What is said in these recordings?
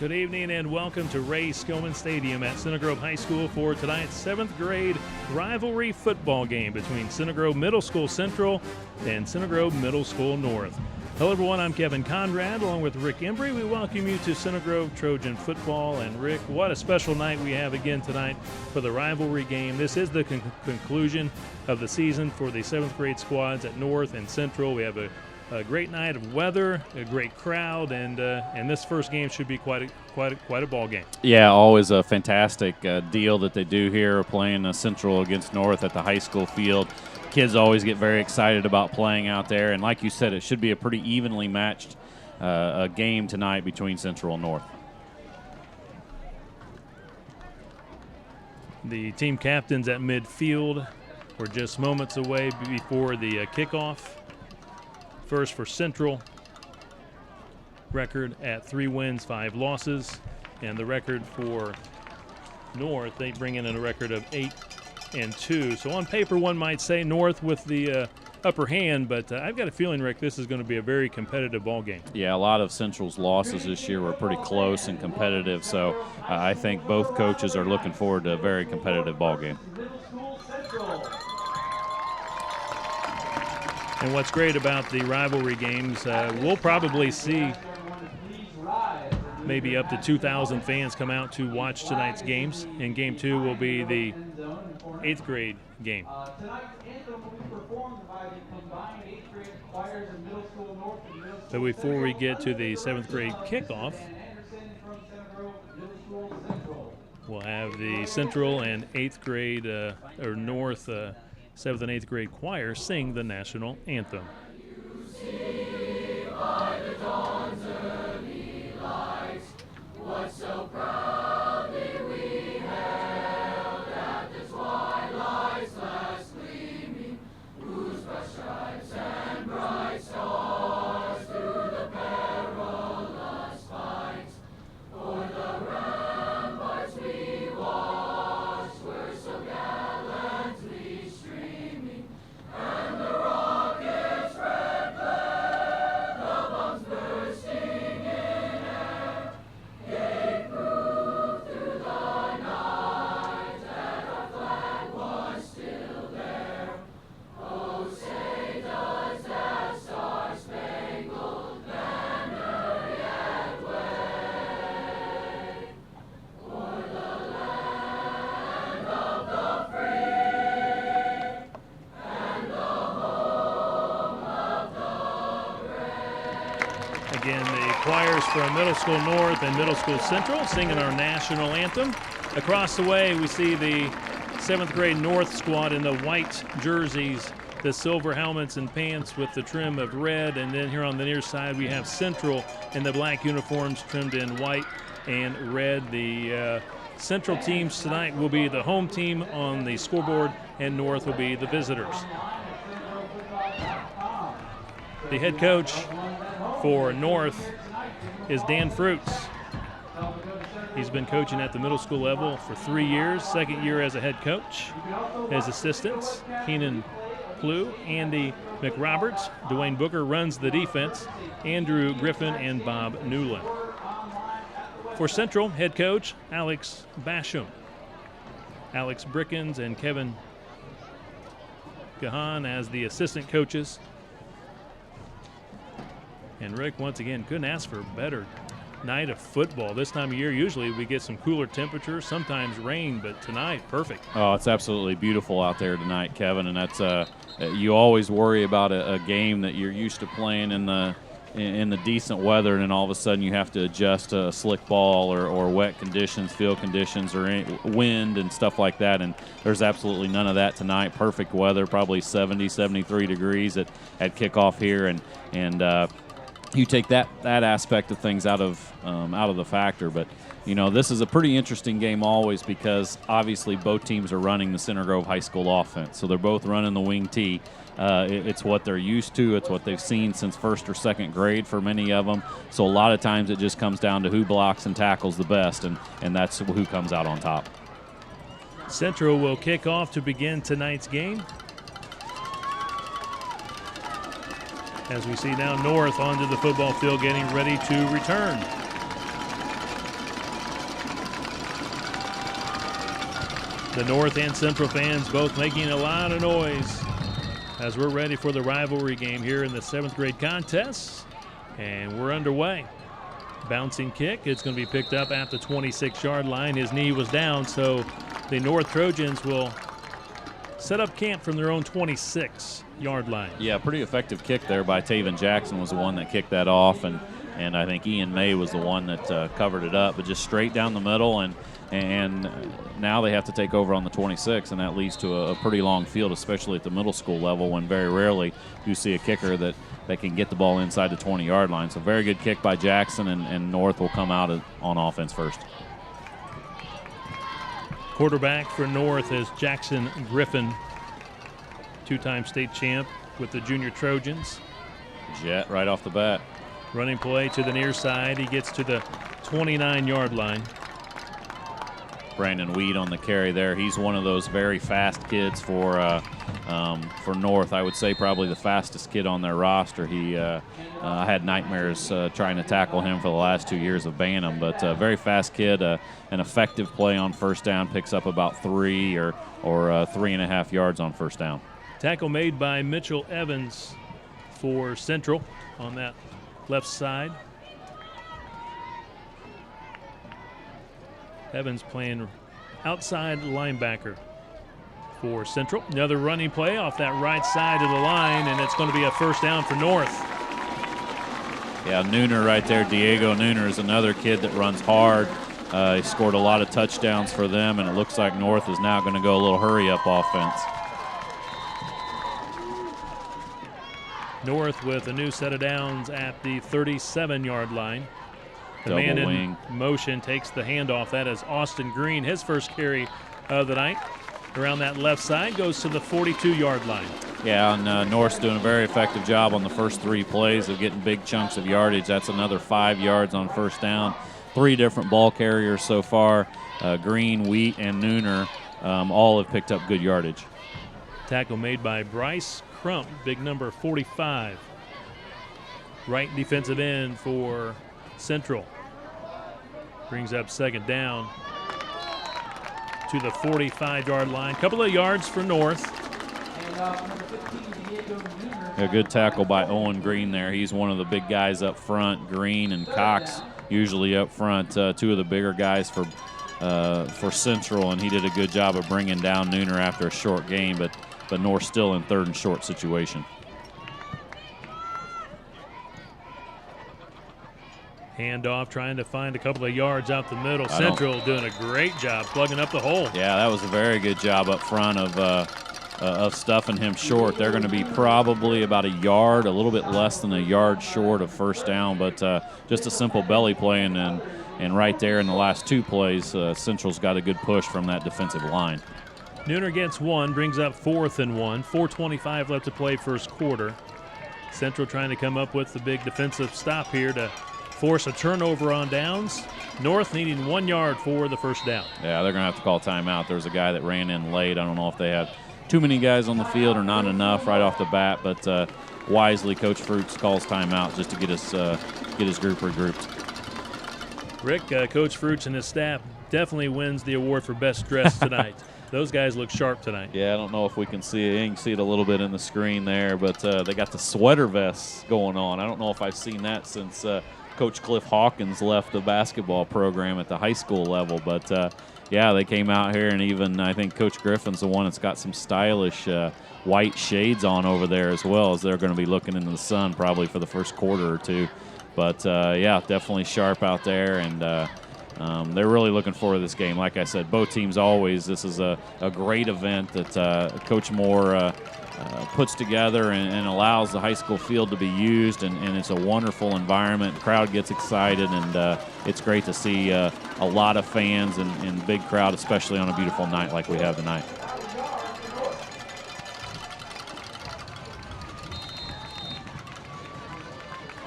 Good evening and welcome to Ray Skillman Stadium at Center Grove High School for tonight's 7th grade rivalry football game between Center Grove Middle School Central and Center Grove Middle School North. Hello everyone, I'm Kevin Conrad along with Rick Embry. We welcome you to Center Grove Trojan football. And Rick, what a special night we have again tonight for the rivalry game. This is the conclusion of the season for the 7th grade squads at North and Central. We have a great night of weather, a great crowd, and this first game should be quite a ball game. Yeah, always a fantastic deal that they do here, playing Central against North at the high school field. Kids always get very excited about playing out there, and like you said, it should be a pretty evenly matched game tonight between Central and North. The team captains at midfield were just moments away before the kickoff. First for Central, record at 3 wins, 5 losses. And the record for North, they bring in a record of 8-2. So on paper, one might say North with the upper hand, but I've got a feeling, Rick, this is going to be a very competitive ball game. Yeah, a lot of Central's losses this year were pretty close and competitive, so I think both coaches are looking forward to a very competitive ball game. And what's great about the rivalry games, we'll probably see maybe up to 2,000 fans come out to watch tonight's games. And game 2 will be the 8th grade game. But before we get to the 7th grade kickoff, we'll have the Central and 8th grade or North 7th and 8th grade choir sing the national anthem. You see by the dawn's early light, what so proudly we held at the twilight's last gleaming, whose bright stripes and bright stars through the perilous fight, o'er the ramparts we watched were so gallantly streaming, and the rockets red glare, the bombs bursting in air, gave proof through the night that our flag was still there. Oh, say does that star-spangled banner yet wave o'er the land of the free and the home of the brave. Again, the choirs from Middle School North and Middle School Central singing our national anthem. Across the way, we see the 7th grade North squad in the white jerseys, the silver helmets and pants with the trim of red, and then here on the near side we have Central in the black uniforms trimmed in white and red. The Central teams tonight will be the home team on the scoreboard, and North will be the visitors. The head coach for North is Dan Fruits. He's been coaching at the middle school level for 3 years, second year as a head coach. His assistants, Keenan Plew, Andy McRoberts, Dwayne Booker runs the defense, Andrew Griffin, and Bob Newland. For Central, head coach Alex Basham. Alex Brickens and Kevin Gahan as the assistant coaches. And Rick, once again, couldn't ask for a better night of football. This time of year, usually we get some cooler temperatures, sometimes rain, but tonight, perfect. Oh, it's absolutely beautiful out there tonight, Kevin, and that's you always worry about a game that you're used to playing in the decent weather, and then all of a sudden you have to adjust to a slick ball or wet conditions, field conditions, or wind and stuff like that, and there's absolutely none of that tonight. Perfect weather, probably 70, 73 degrees at kickoff here, and you take that aspect of things out of the factor. But you know, this is a pretty interesting game always, because obviously both teams are running the Center Grove High School offense, so they're both running the wing tee. It's what they're used to. It's what they've seen since 1st or 2nd grade for many of them. So a lot of times it just comes down to who blocks and tackles the best, and that's who comes out on top. Central will kick off to begin tonight's game. As we see now North onto the football field getting ready to return. The North and Central fans both making a lot of noise as we're ready for the rivalry game here in the 7th grade contest. And we're underway. Bouncing kick. It's going to be picked up at the 26-yard line. His knee was down, so the North Trojans will set up camp from their own 26-yard line. Yeah, pretty effective kick there by Taven Jackson was the one that kicked that off, and I think Ian May was the one that covered it up, but just straight down the middle, and now they have to take over on the 26, and that leads to a pretty long field, especially at the middle school level, when very rarely you see a kicker that can get the ball inside the 20-yard line. So very good kick by Jackson, and North will come out on offense first. Quarterback for North is Jackson Griffin, two-time state champ with the Junior Trojans. Jet right off the bat. Running play to the near side. He gets to the 29-yard line. Brandon Weed on the carry there. He's one of those very fast kids for North. I would say probably the fastest kid on their roster. He had nightmares trying to tackle him for the last 2 years of Bantam, but very fast kid, an effective play on first down, picks up about 3 or 3.5 yards on first down. Tackle made by Mitchell Evans for Central on that left side. Evans playing outside linebacker for Central. Another running play off that right side of the line, and it's going to be a first down for North. Yeah, Nooner right there. Diego Nooner is another kid that runs hard. He scored a lot of touchdowns for them, and it looks like North is now going to go a little hurry-up offense. North with a new set of downs at the 37-yard line. The Double man wing. in motion takes the handoff. That is Austin Green. His first carry of the night around that left side goes to the 42-yard line. Yeah, and North's doing a very effective job on the first 3 plays of getting big chunks of yardage. That's another 5 yards on first down. 3 different ball carriers so far. Green, Wheat, and Nooner all have picked up good yardage. Tackle made by Bryce Crump, big number 45. Right defensive end for Central. Brings up second down to the 45-yard line. Couple of yards for North. A good tackle by Owen Green there. He's one of the big guys up front. Green and Cox usually up front, 2 of the bigger guys for Central, and he did a good job of bringing down Nooner after a short game, but North still in 3rd and short situation. Handoff, trying to find a couple of yards out the middle. Central doing a great job plugging up the hole. Yeah, that was a very good job up front of stuffing him short. They're going to be probably about a yard, a little bit less than a yard short of first down, but just a simple belly play, and right there in the last 2 plays, Central's got a good push from that defensive line. Nooner gets 1, brings up 4th and 1. 4:25 left to play first quarter. Central trying to come up with the big defensive stop here to force a turnover on downs. North needing 1 yard for the first down. Yeah, they're going to have to call timeout. There was a guy that ran in late. I don't know if they had too many guys on the field or not enough right off the bat, but wisely Coach Fruits calls timeout just to get his group regrouped. Rick, Coach Fruits and his staff definitely wins the award for best dressed tonight. Those guys look sharp tonight. Yeah, I don't know if we can see it. You can see it a little bit in the screen there, but they got the sweater vests going on. I don't know if I've seen that since Coach Cliff Hawkins left the basketball program at the high school level. But, yeah, they came out here, and even I think Coach Griffin's the one that's got some stylish white shades on over there as well, as they're going to be looking into the sun probably for the first quarter or 2. But, yeah, definitely sharp out there, and they're really looking forward to this game. Like I said, both teams always, this is a great event that Coach Moore puts together and allows the high school field to be used, and it's a wonderful environment. The crowd gets excited, and it's great to see a lot of fans and big crowd, especially on a beautiful night like we have tonight.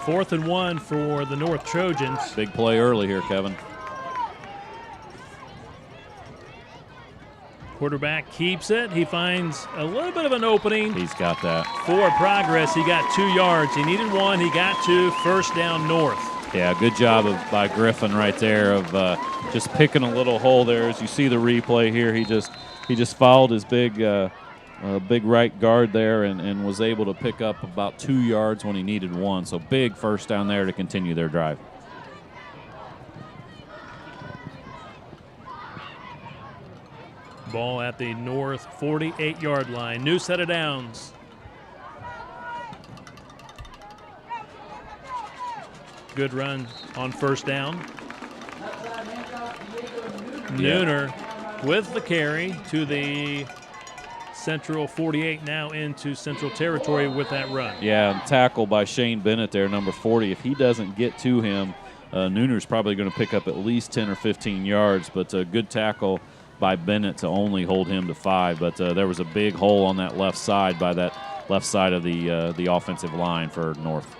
Fourth and 1 for the North Trojans. Big play early here, Kevin. Quarterback keeps it. He finds a little bit of an opening. He's got that. For progress, he got 2 yards. He needed 1. He got 2. First down North. Yeah, good job by Griffin right there of just picking a little hole there. As you see the replay here, he just he just fouled his big right guard there and was able to pick up about 2 yards when he needed 1. So big first down there to continue their drive. Ball at the North 48-yard line. New set of downs. Good run on first down. Nooner with the carry to the Central 48, now into Central territory with that run. Yeah, tackle by Shane Bennett there, number 40. If he doesn't get to him, Nooner's probably going to pick up at least 10 or 15 yards, but a good tackle by Bennett to only hold him to 5. But there was a big hole on that left side by that left side of the offensive line for North.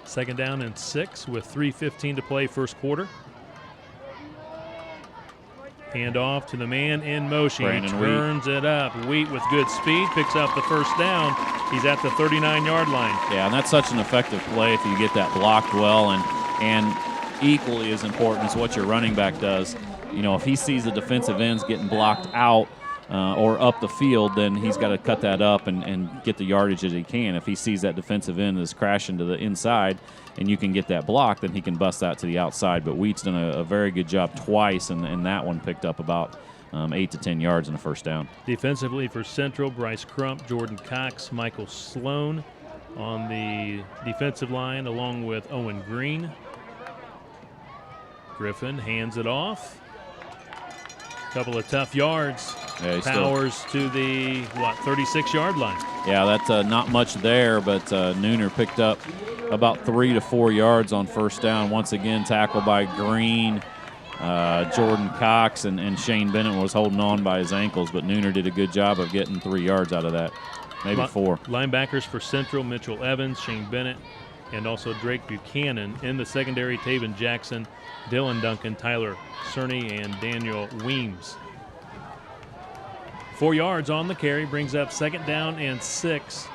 2nd down and 6 with 3:15 to play first quarter. Hand off to the man in motion. Brandon He turns it up. Wheat with good speed picks up the first down. He's at the 39-yard line. Yeah, and that's such an effective play if you get that blocked well, and equally as important as what your running back does. You know, if he sees the defensive ends getting blocked out or up the field, then he's got to cut that up and get the yardage that he can. If he sees that defensive end is crashing to the inside and you can get that block, then he can bust that to the outside. But Wheat's done a very good job twice, and that one picked up about 8 to 10 yards in the first down. Defensively for Central, Bryce Crump, Jordan Cox, Michael Sloan on the defensive line, along with Owen Green. Griffin hands it off. Couple of tough yards. Yeah, Powers to the, 36-yard line. Yeah, that's not much there, but Nooner picked up about 3 to 4 yards on first down. Once again, tackled by Green, Jordan Cox, and Shane Bennett was holding on by his ankles, but Nooner did a good job of getting 3 yards out of that, maybe 4. Linebackers for Central, Mitchell Evans, Shane Bennett, and also Drake Buchanan. In the secondary, Taven Jackson, Dylan Duncan, Tyler Cerny, and Daniel Weems. 4 yards on the carry brings up 2nd down and 6.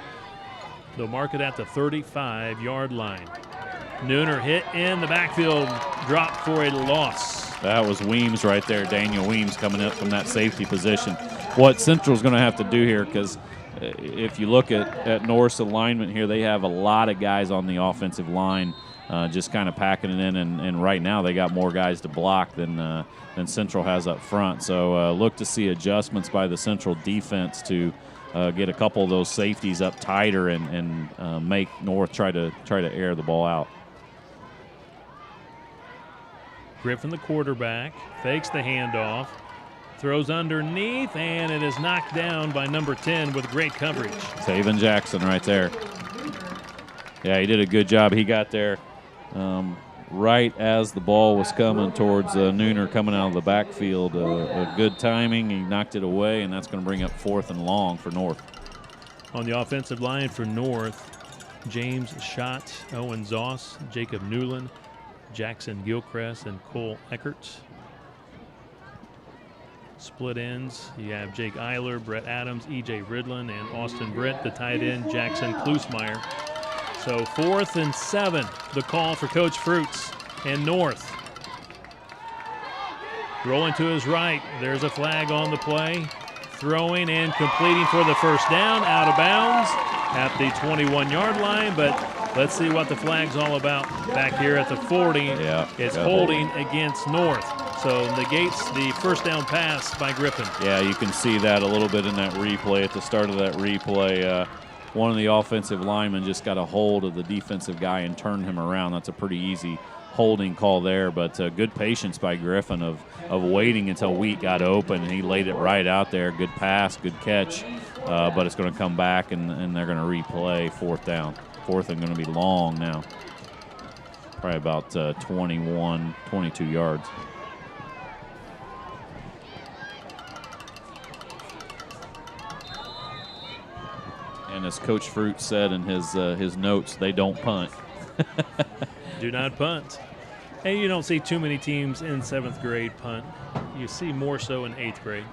They'll mark it at the 35-yard line. Nooner hit in the backfield, dropped for a loss. That was Weems right there, Daniel Weems coming up from that safety position. What Central's going to have to do here, because if you look at North's alignment here, they have a lot of guys on the offensive line just kind of packing it in, and right now they got more guys to block than Central has up front. So look to see adjustments by the Central defense to get a couple of those safeties up tighter and make North try to air the ball out. Griffin, the quarterback, fakes the handoff, throws underneath, and it is knocked down by number 10 with great coverage. Taven Jackson right there. Yeah, he did a good job. He got there right as the ball was coming towards Nooner coming out of the backfield. A good timing. He knocked it away, and that's going to bring up 4th and long for North. On the offensive line for North, James Schott, Owen Zoss, Jacob Newland, Jackson Gilchrist, and Cole Eckert. Split ends, you have Jake Eiler, Brett Adams, E.J. Ridlin, and Austin Britt, the tight end, Jackson Klusmeyer. So 4th and 7, the call for Coach Fruits and North. Rolling to his right, there's a flag on the play. Throwing and completing for the first down, out of bounds at the 21-yard line, but let's see what the flag's all about back here at the 40. Yeah, it's holding against North. So negates the first down pass by Griffin. Yeah, you can see that a little bit in that replay. At the start of that replay, one of the offensive linemen just got a hold of the defensive guy and turned him around. That's a pretty easy holding call there, but good patience by Griffin of waiting until Wheat got open, and he laid it right out there. Good pass, good catch, but it's going to come back, and they're going to replay 4th down. 4th and going to be long now, probably about 21, 22 yards. And as Coach Fruit said in his notes, they don't punt. Do not punt. And you don't see too many teams in 7th grade punt. You see more so in 8th grade.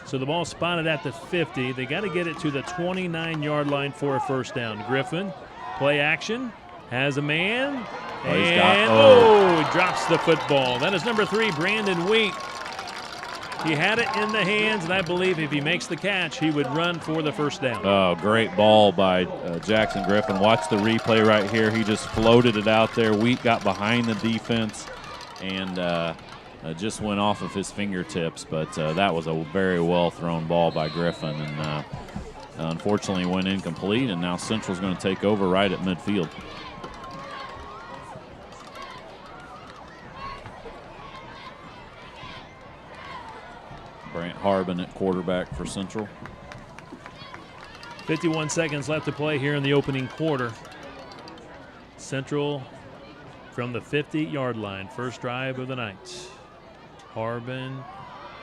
So the ball spotted at the 50. They got to get it to the 29-yard line for a first down. Griffin, play action, has a man, he drops the football. That is number 3, Brandon Wheat. He had it in the hands, and I believe if he makes the catch, he would run for the first down. Oh, great ball by Jackson Griffin. Watch the replay right here. He just floated it out there. Wheat got behind the defense and just went off of his fingertips, but that was a very well-thrown ball by Griffin, and unfortunately went incomplete, and now Central's going to take over right at midfield. Brant Harbin at quarterback for Central. 51 seconds left to play here in the opening quarter. Central from the 50-yard line, first drive of the night. Harbin,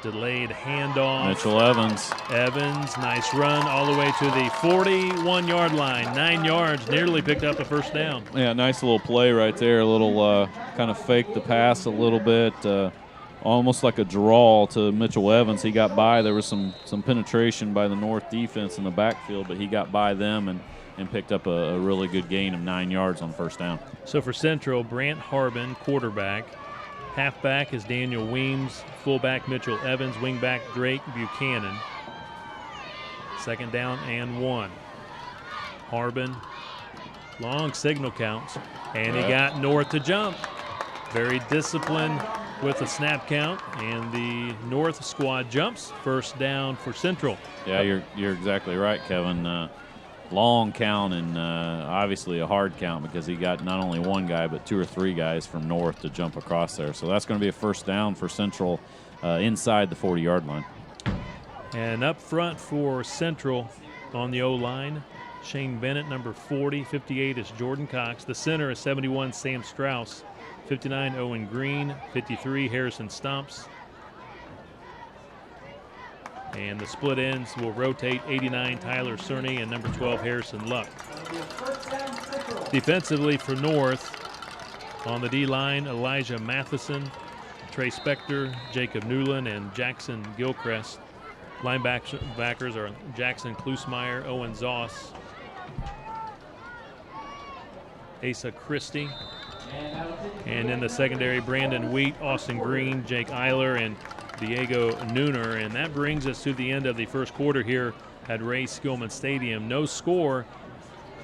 delayed handoff. Mitchell Evans. Evans, nice run all the way to the 41-yard line. 9 yards, nearly picked up the first down. Yeah, nice little play right there. A little kind of faked the pass a little bit. Almost like a draw to Mitchell Evans. He got by. There was some penetration by the North defense in the backfield, but he got by them and picked up a really good gain of 9 yards on first down. So for Central, Brant Harbin, quarterback. Halfback is Daniel Weems. Fullback Mitchell Evans. Wingback Drake Buchanan. Second down and 1. Harbin, long signal counts, and he got North to jump. Very disciplined with the snap count, and the North squad jumps. First down for Central. Yeah, you're exactly right, Kevin. Long count and obviously a hard count because he got not only one guy but 2 or 3 guys from North to jump across there. So that's going to be a first down for Central inside the 40-yard line. And up front for Central on the O-line, Shane Bennett, number 40. 58 is Jordan Cox. The center is 71, Sam Strauss. 59, Owen Green. 53, Harrison Stomps. And the split ends will rotate. 89, Tyler Cerny, and number 12, Harrison Luck. Defensively for North, on the D-line, Elijah Matheson, Trey Spector, Jacob Newland, and Jackson Gilchrist. Linebackers are Jackson Klusmeyer, Owen Zoss, Asa Christie. And in the secondary, Brandon Wheat, Austin Green, Jake Eiler, and Diego Nooner. And that brings us to the end of the first quarter here at Ray Skillman Stadium. No score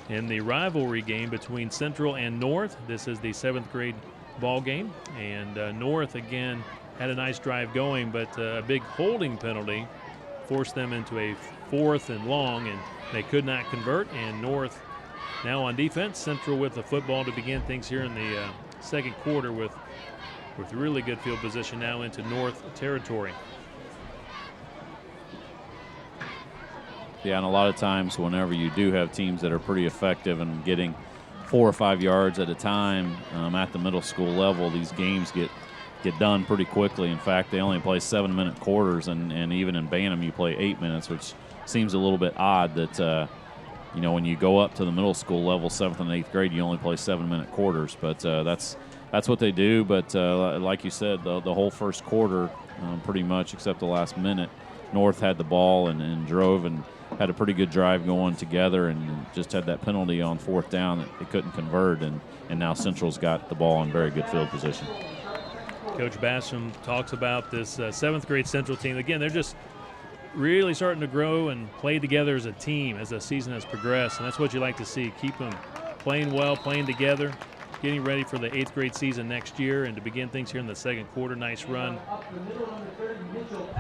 in the rivalry game between Central and North. This is the 7th grade ball game. And North, again, had a nice drive going, but a big holding penalty forced them into a 4th and long, and they could not convert. And North now on defense. Central with the football to begin things here in the second quarter with really good field position now into North territory. Yeah, and a lot of times whenever you do have teams that are pretty effective and getting 4 or 5 yards at a time at the middle school level, these games get done pretty quickly. In fact, they only play 7-minute quarters, and even in Bantam you play 8 minutes, which seems a little bit odd that you know, when you go up to the middle school level, 7th and 8th grade, you only play 7-minute quarters. But that's what they do. But like you said, the whole first quarter, pretty much except the last minute, North had the ball and drove and had a pretty good drive going together, and just had that penalty on 4th down that they couldn't convert. And now Central's got the ball in very good field position. Coach Basham talks about this 7th grade Central team. Again, they're just really starting to grow and play together as a team as the season has progressed, and that's what you like to see. Keep them playing well, playing together, getting ready for the 8th grade season next year, and to begin things here in the second quarter. Nice run.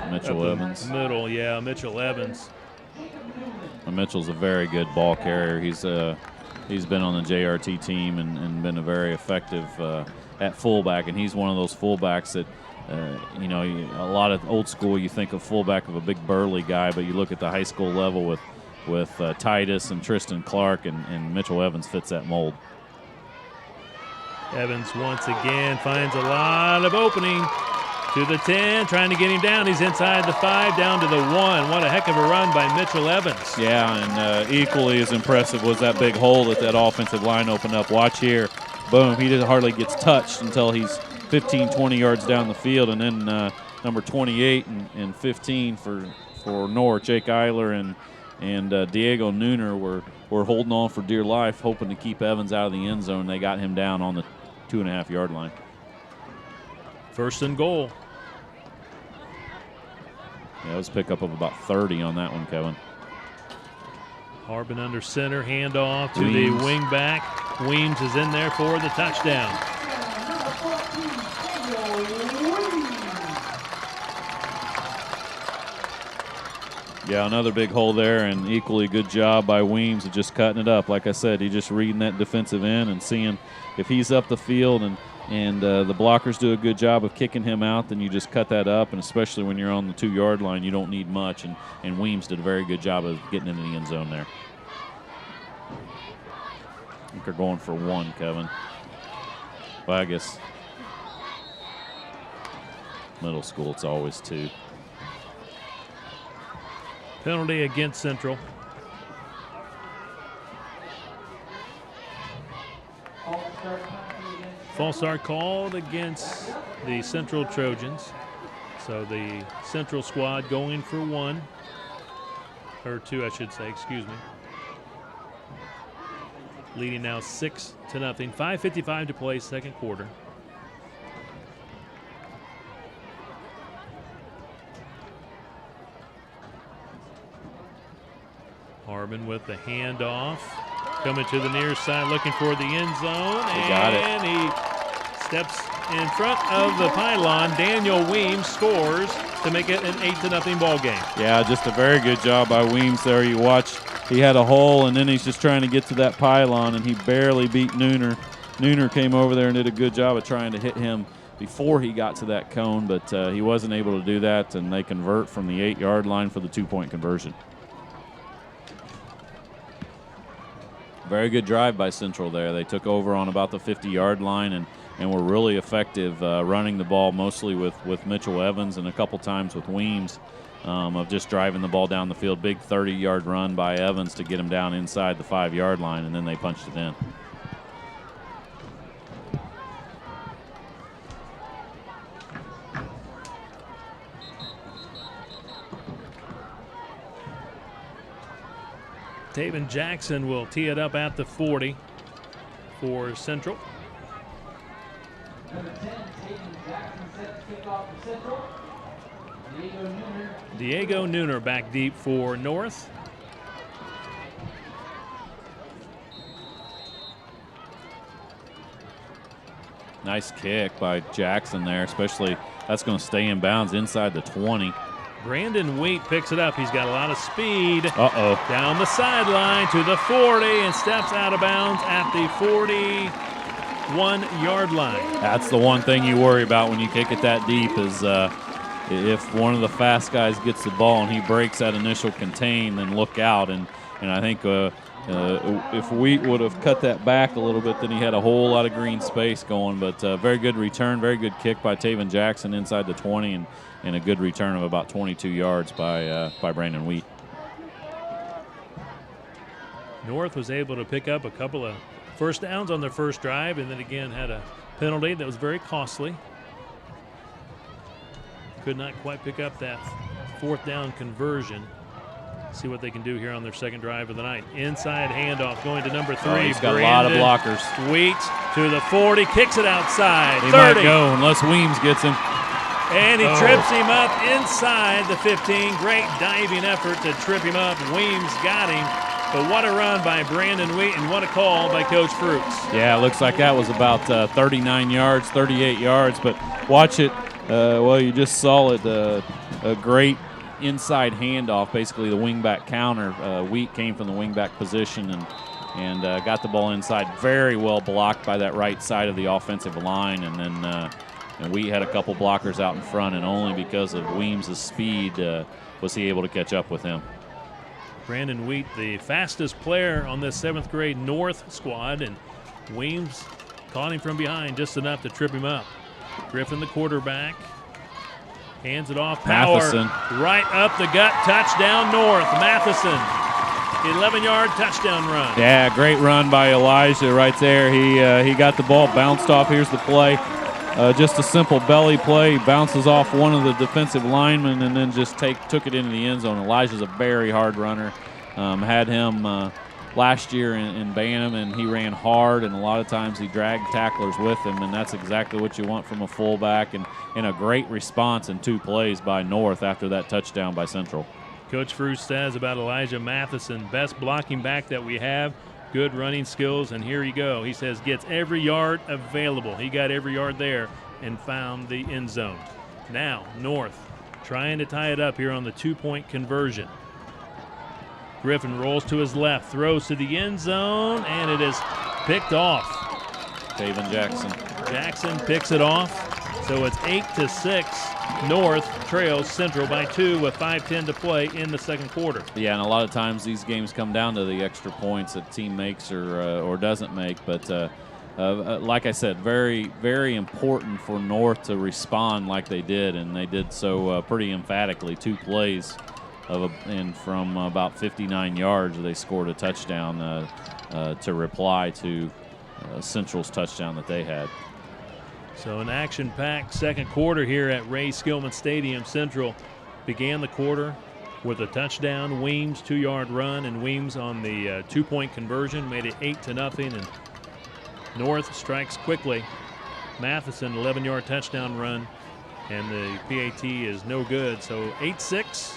Mitchell Evans. Middle, yeah, Mitchell Evans. And Mitchell's a very good ball carrier. He's been on the JRT team and been a very effective at fullback, and he's one of those fullbacks that you know, a lot of old school, you think of fullback of a big burly guy, but you look at the high school level with Titus and Tristan Clark, and Mitchell Evans fits that mold. Evans once again finds a lot of opening to the 10, trying to get him down. He's inside the 5, down to the 1. What a heck of a run by Mitchell Evans. Yeah, and equally as impressive was that big hole that offensive line opened up. Watch here. Boom. He hardly gets touched until he's 15, 20 yards down the field, and then number 28 and 15 for North, Jake Eiler and Diego Nooner were holding on for dear life, hoping to keep Evans out of the end zone. They got him down on the 2.5-yard line. First and goal. Yeah, it was a pickup of about 30 on that one, Kevin. Harbin under center, handoff to Weems. the wing back. Weems is in there for the touchdown. Yeah, another big hole there, and equally good job by Weems of just cutting it up. Like I said, he's just reading that defensive end and seeing if he's up the field and the blockers do a good job of kicking him out, then you just cut that up, and especially when you're on the 2-yard line, you don't need much, and Weems did a very good job of getting into the end zone there. I think they're going for 1, Kevin. Well, I guess middle school, it's always 2. Penalty against Central. False start called against the Central Trojans. So the Central squad going for 1. Or 2, I should say, excuse me. Leading now 6-0. 5:55 to play, second quarter. Harbin with the handoff. Coming to the near side, looking for the end zone. And he steps in front of the pylon. Daniel Weems scores to make it an 8-0 ball game. Yeah, just a very good job by Weems there. You watch, he had a hole, and then he's just trying to get to that pylon, and he barely beat Nooner. Nooner came over there and did a good job of trying to hit him before he got to that cone, but he wasn't able to do that, and they convert from the 8-yard line for the 2-point conversion. Very good drive by Central there. They took over on about the 50-yard line and were really effective running the ball, mostly with Mitchell Evans and a couple times with Weems, of just driving the ball down the field. Big 30-yard run by Evans to get him down inside the 5-yard line, and then they punched it in. Taven Jackson will tee it up at the 40 for Central. Number 10, Taven Jackson set to kick off for Central. Diego Nooner back deep for North. Nice kick by Jackson there, especially that's going to stay in bounds inside the 20. Brandon Wheat picks it up. He's got a lot of speed. Uh-oh. Down the sideline to the 40 and steps out of bounds at the 41-yard line. That's the one thing you worry about when you kick it that deep is if one of the fast guys gets the ball and he breaks that initial contain, then look out. And I think if Wheat would have cut that back a little bit, then he had a whole lot of green space going. But very good return, very good kick by Taven Jackson inside the 20, and a good return of about 22 yards by Brandon Wheat. North was able to pick up a couple of first downs on their first drive, and then again had a penalty that was very costly. Could not quite pick up that 4th down conversion. See what they can do here on their second drive of the night. Inside handoff going to number 3. He's got a lot of blockers. Wheat to the 40, kicks it outside. He 30. might go unless Weems gets him. And he trips him up inside the 15. Great diving effort to trip him up. Weems got him. But what a run by Brandon Wheat, and what a call by Coach Fruits. Yeah, it looks like that was about 39 yards, 38 yards. But watch it. Well, you just saw it. A great inside handoff, basically the wingback counter. Wheat came from the wingback position and got the ball inside. Very well blocked by that right side of the offensive line. And then and Wheat had a couple blockers out in front, and only because of Weems' speed was he able to catch up with him. Brandon Wheat, the fastest player on this 7th grade North squad, and Weems caught him from behind just enough to trip him up. Griffin, the quarterback, hands it off. Power Matheson. Right up the gut. Touchdown North. Matheson, 11-yard touchdown run. Yeah, great run by Elijah right there. He got the ball, bounced off. Here's the play. Just a simple belly play. He bounces off one of the defensive linemen and then just took it into the end zone. Elijah's a very hard runner. Had him last year in Bantam, and he ran hard, and a lot of times he dragged tacklers with him, and that's exactly what you want from a fullback, and a great response in 2 plays by North after that touchdown by Central. Coach Fruce says about Elijah Matheson, best blocking back that we have, good running skills, and here you go. He says gets every yard available. He got every yard there and found the end zone. Now, North trying to tie it up here on the 2-point conversion. Griffin rolls to his left, throws to the end zone, and it is picked off. Taven Jackson. Jackson picks it off, so it's 8-6. North trails Central by 2 with 5:10 to play in the second quarter. Yeah, and a lot of times these games come down to the extra points that team makes or doesn't make. But like I said, very, very important for North to respond like they did, and they did so pretty emphatically. 2 plays and from about 59 yards, they scored a touchdown to reply to Central's touchdown that they had. So an action-packed second quarter here at Ray Skillman Stadium. Central began the quarter with a touchdown, Weems 2-yard run, and Weems on the 2-point conversion made it 8-0. And North strikes quickly. Matheson 11-yard touchdown run, and the PAT is no good. So 8-6.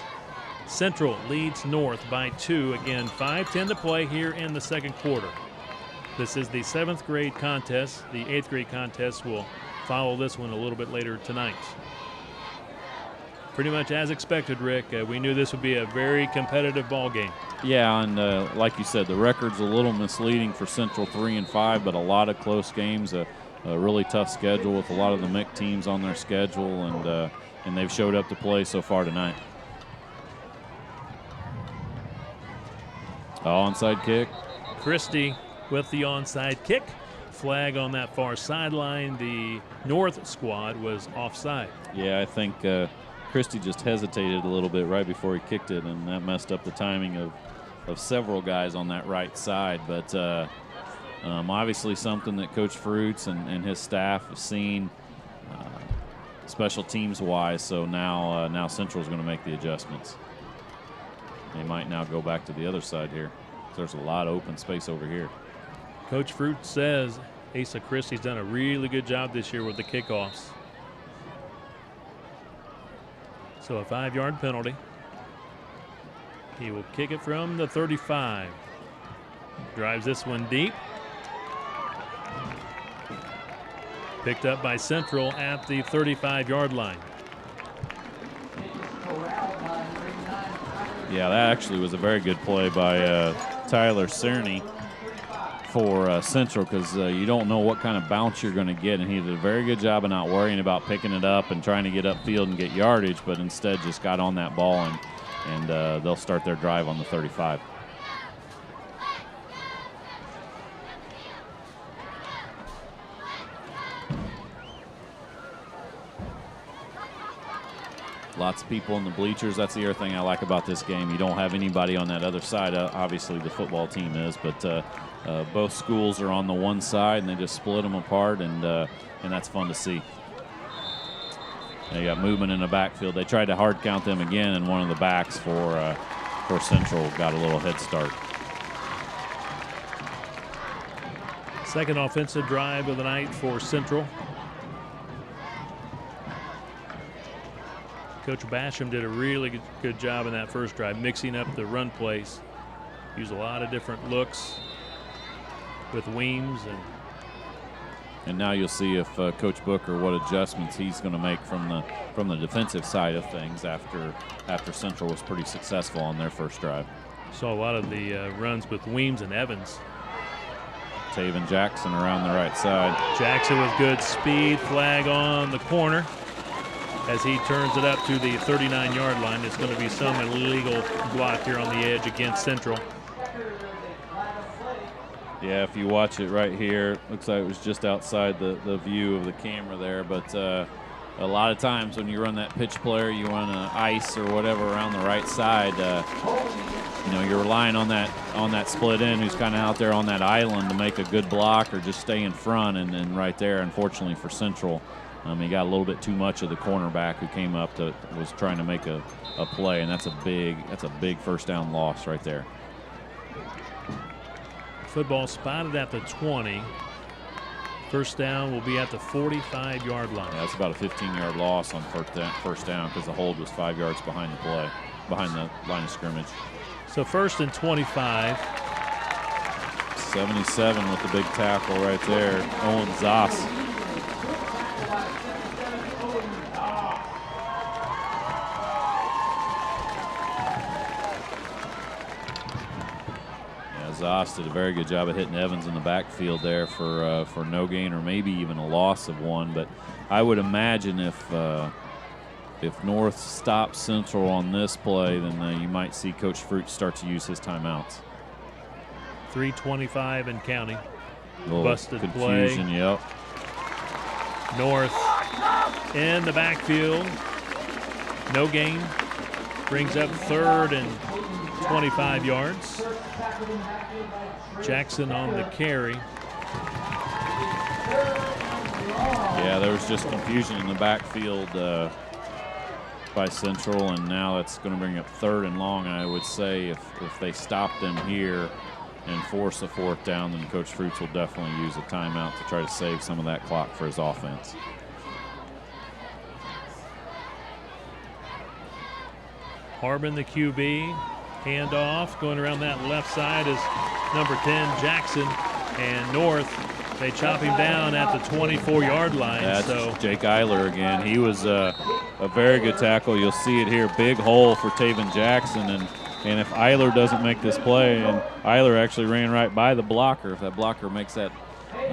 Central leads North by 2. Again, 5:10 to play here in the second quarter. This is the 7th grade contest. The 8th grade contest will follow this one a little bit later tonight. Pretty much as expected, Rick. We knew this would be a very competitive ball game. Yeah, and like you said, the record's a little misleading for Central 3-5, but a lot of close games, a really tough schedule with a lot of the MIC teams on their schedule, and they've showed up to play so far tonight. Onside kick. Christie with the onside kick. Flag on that far sideline. The North squad was offside. Yeah, I think Christie just hesitated a little bit right before he kicked it, and that messed up the timing of several guys on that right side. But obviously something that Coach Fruits and his staff have seen special teams-wise, so now Central's going to make the adjustments. They might now go back to the other side here. There's a lot of open space over here. Coach Fruits says Asa Christie's done a really good job this year with the kickoffs. So a 5-yard penalty. He will kick it from the 35. Drives this one deep. Picked up by Central at the 35-yard line. Yeah, that actually was a very good play by Tyler Cerny for Central, because you don't know what kind of bounce you're going to get, and he did a very good job of not worrying about picking it up and trying to get upfield and get yardage, but instead just got on that ball, and they'll start their drive on the 35. Lots of people in the bleachers. That's the other thing I like about this game. You don't have anybody on that other side. Obviously, the football team is, but both schools are on the one side, and they just split them apart, and that's fun to see. They got movement in the backfield. They tried to hard count them again, and one of the backs for Central got a little head start. Second offensive drive of the night for Central. Coach Basham did a really good job in that first drive, mixing up the run plays. Used a lot of different looks with Weems. And now you'll see if Coach Booker, what adjustments he's going to make from the defensive side of things after Central was pretty successful on their first drive. Saw a lot of the runs with Weems and Evans. Taven Jackson around the right side. Jackson with good speed. Flag on the corner as he turns it up to the 39-yard line. It's going to be some illegal block here on the edge against Central. Yeah, if you watch it right here, looks like it was just outside the view of the camera there. But a lot of times when you run that pitch player, you run an ice or whatever around the right side. You're relying on that split end who's kind of out there on that island to make a good block or just stay in front. And right there, unfortunately for Central, he got a little bit too much of the cornerback who came up was trying to make a play, and that's a big first down loss right there. Football spotted at the 20. First down will be at the 45-yard line. Yeah, that's about a 15-yard loss on first down because the hold was 5 yards behind the play, behind the line of scrimmage. So first and 25. 77 with the big tackle right there, Owen Zoss. Zoss did a very good job of hitting Evans in the backfield there for no gain or maybe even a loss of 1. But I would imagine if North stops Central on this play, then you might see Coach Fruit start to use his timeouts. 3:25 and counting. Busted confusion, play. Yep. North in the backfield. No gain. Brings up 3rd and 25 yards. Jackson on the carry. Yeah, there was just confusion in the backfield by Central, and now that's going to bring up 3rd and long. And I would say if they stop them here and force a 4th down, then Coach Fruits will definitely use a timeout to try to save some of that clock for his offense. Harbin, the QB, handoff going around that left side is number 10, Jackson, and North. They chop him down at the 24-yard line. That's so Jake Eiler again. He was a very good tackle. You'll see it here, big hole for Taven Jackson, and if Eiler doesn't make this play, and Eiler actually ran right by the blocker, if that blocker makes that hit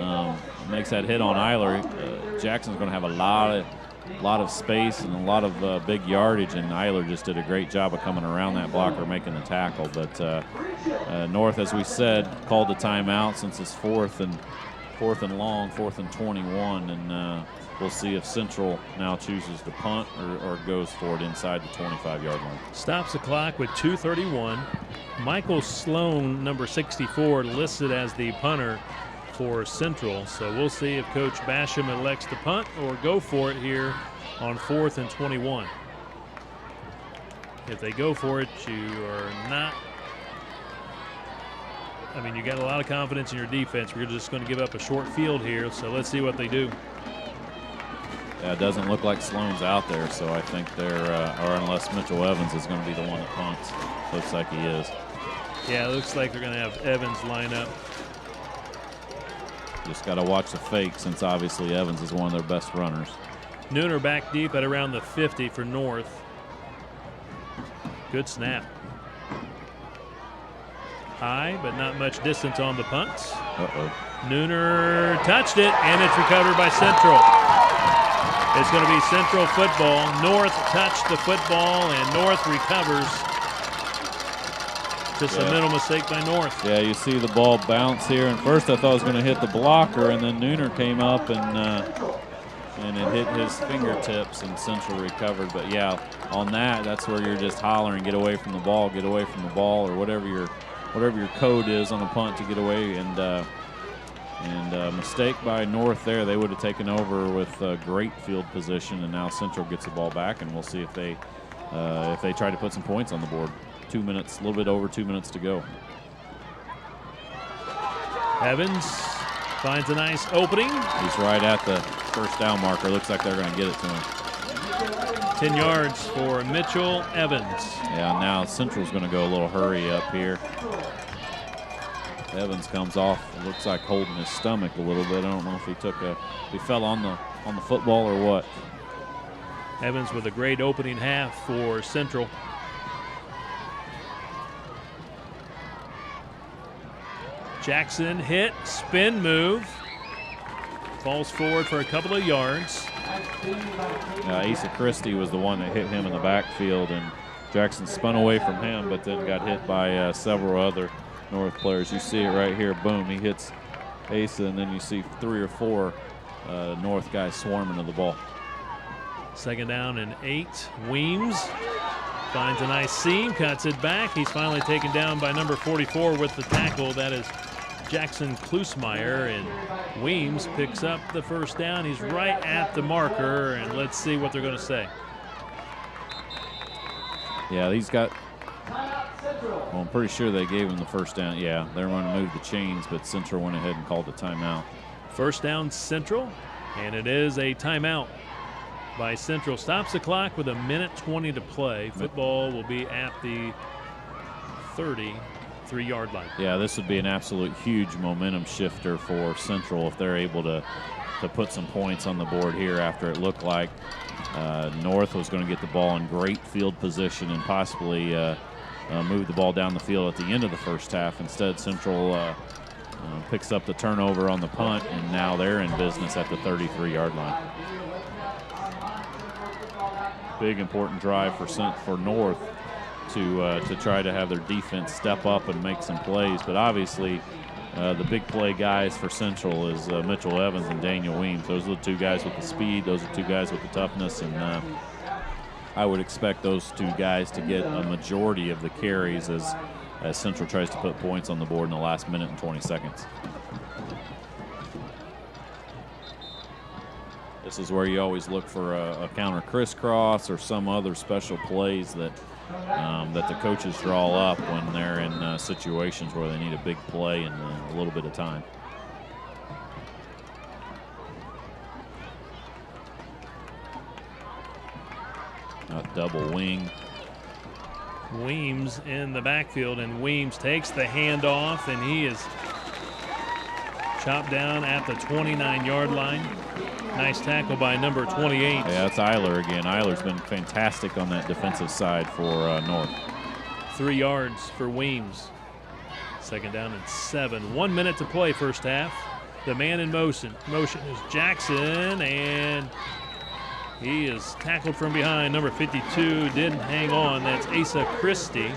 on Eiler, Jackson's going to have a lot of space and a lot of big yardage, and Eiler just did a great job of coming around that blocker, making the tackle. But North, as we said, called the timeout since it's 4th and long, 4th and 21, and we'll see if Central now chooses to punt or goes for it inside the 25-yard line. Stops the clock with 2:31. Michael Sloan, number 64, listed as the punter for Central. So we'll see if Coach Basham elects to punt or go for it here on 4th and 21. If they go for it, you are not, I mean, you got a lot of confidence in your defense. We're just going to give up a short field here, so let's see what they do. Yeah, it doesn't look like Sloan's out there, so I think they're, or unless Mitchell Evans is going to be the one that punts. Looks like he is. Yeah, it looks like they're going to have Evans line up. Just got to watch the fake since obviously Evans is one of their best runners. Nooner back deep at around the 50 for North. Good snap. High, but not much distance on the punts. Nooner touched it, and it's recovered by Central. It's going to be Central football. North touched the football, and North recovers. Just a mental mistake by North. Yeah, you see the ball bounce here, and first I thought it was going to hit the blocker, and then Nooner came up and it hit his fingertips, and Central recovered. But yeah, on that's where you're just hollering, get away from the ball, or whatever your code is on a punt to get away. And mistake by North there. They would have taken over with great field position, and now Central gets the ball back, and we'll see if they try to put some points on the board. 2 minutes, a little bit over 2 minutes to go. Evans finds a nice opening. He's right at the first down marker. Looks like they're going to get it to him. 10 yards for Mitchell Evans. Yeah, now Central's going to go a little hurry up here. Evans comes off, it looks like holding his stomach a little bit. I don't know if he fell on the football or what. Evans with a great opening half for Central. Jackson hit, spin move. Falls forward for a couple of yards. Asa Christie was the one that hit him in the backfield, and Jackson spun away from him, but then got hit by several other North players. You see it right here, boom, he hits Asa, and then you see 3 or 4 North guys swarming to the ball. Second down and 8. Weems finds a nice seam, cuts it back. He's finally taken down by number 44 with the tackle. That is Jackson Klusmeyer, and Weems picks up the first down. He's right at the marker, and let's see what they're going to say. Yeah, he's got Well, I'm pretty sure they gave him the first down. Yeah, they were going to move the chains, but Central went ahead and called a timeout. First down Central, and it is a timeout by Central. Stops the clock with 1:20 to play. Football will be at the 33-yard line. Yeah, this would be an absolute huge momentum shifter for Central if they're able to put some points on the board here after it looked like North was going to get the ball in great field position and possibly move the ball down the field at the end of the first half. Instead, Central picks up the turnover on the punt, and now they're in business at the 33-yard line. Big important drive for North to try to have their defense step up and make some plays, but obviously the big play guys for Central is Mitchell Evans and Daniel Weems. Those are the two guys with the speed. Those are two guys with the toughness, and I would expect those two guys to get a majority of the carries as Central tries to put points on the board in the last minute and 20 seconds. This is where you always look for a counter crisscross or some other special plays that the coaches draw up when they're in situations where they need a big play in a little bit of time. A double wing. Weems in the backfield, and Weems takes the handoff, and he is chopped down at the 29-yard line. Nice tackle by number 28. Yeah, that's Eiler again. Eiler's been fantastic on that defensive side for North. 3 yards for Weems. Second down and 7. 1 minute to play first half. The man in motion is Jackson, and he is tackled from behind. Number 52 didn't hang on. That's Asa Christie.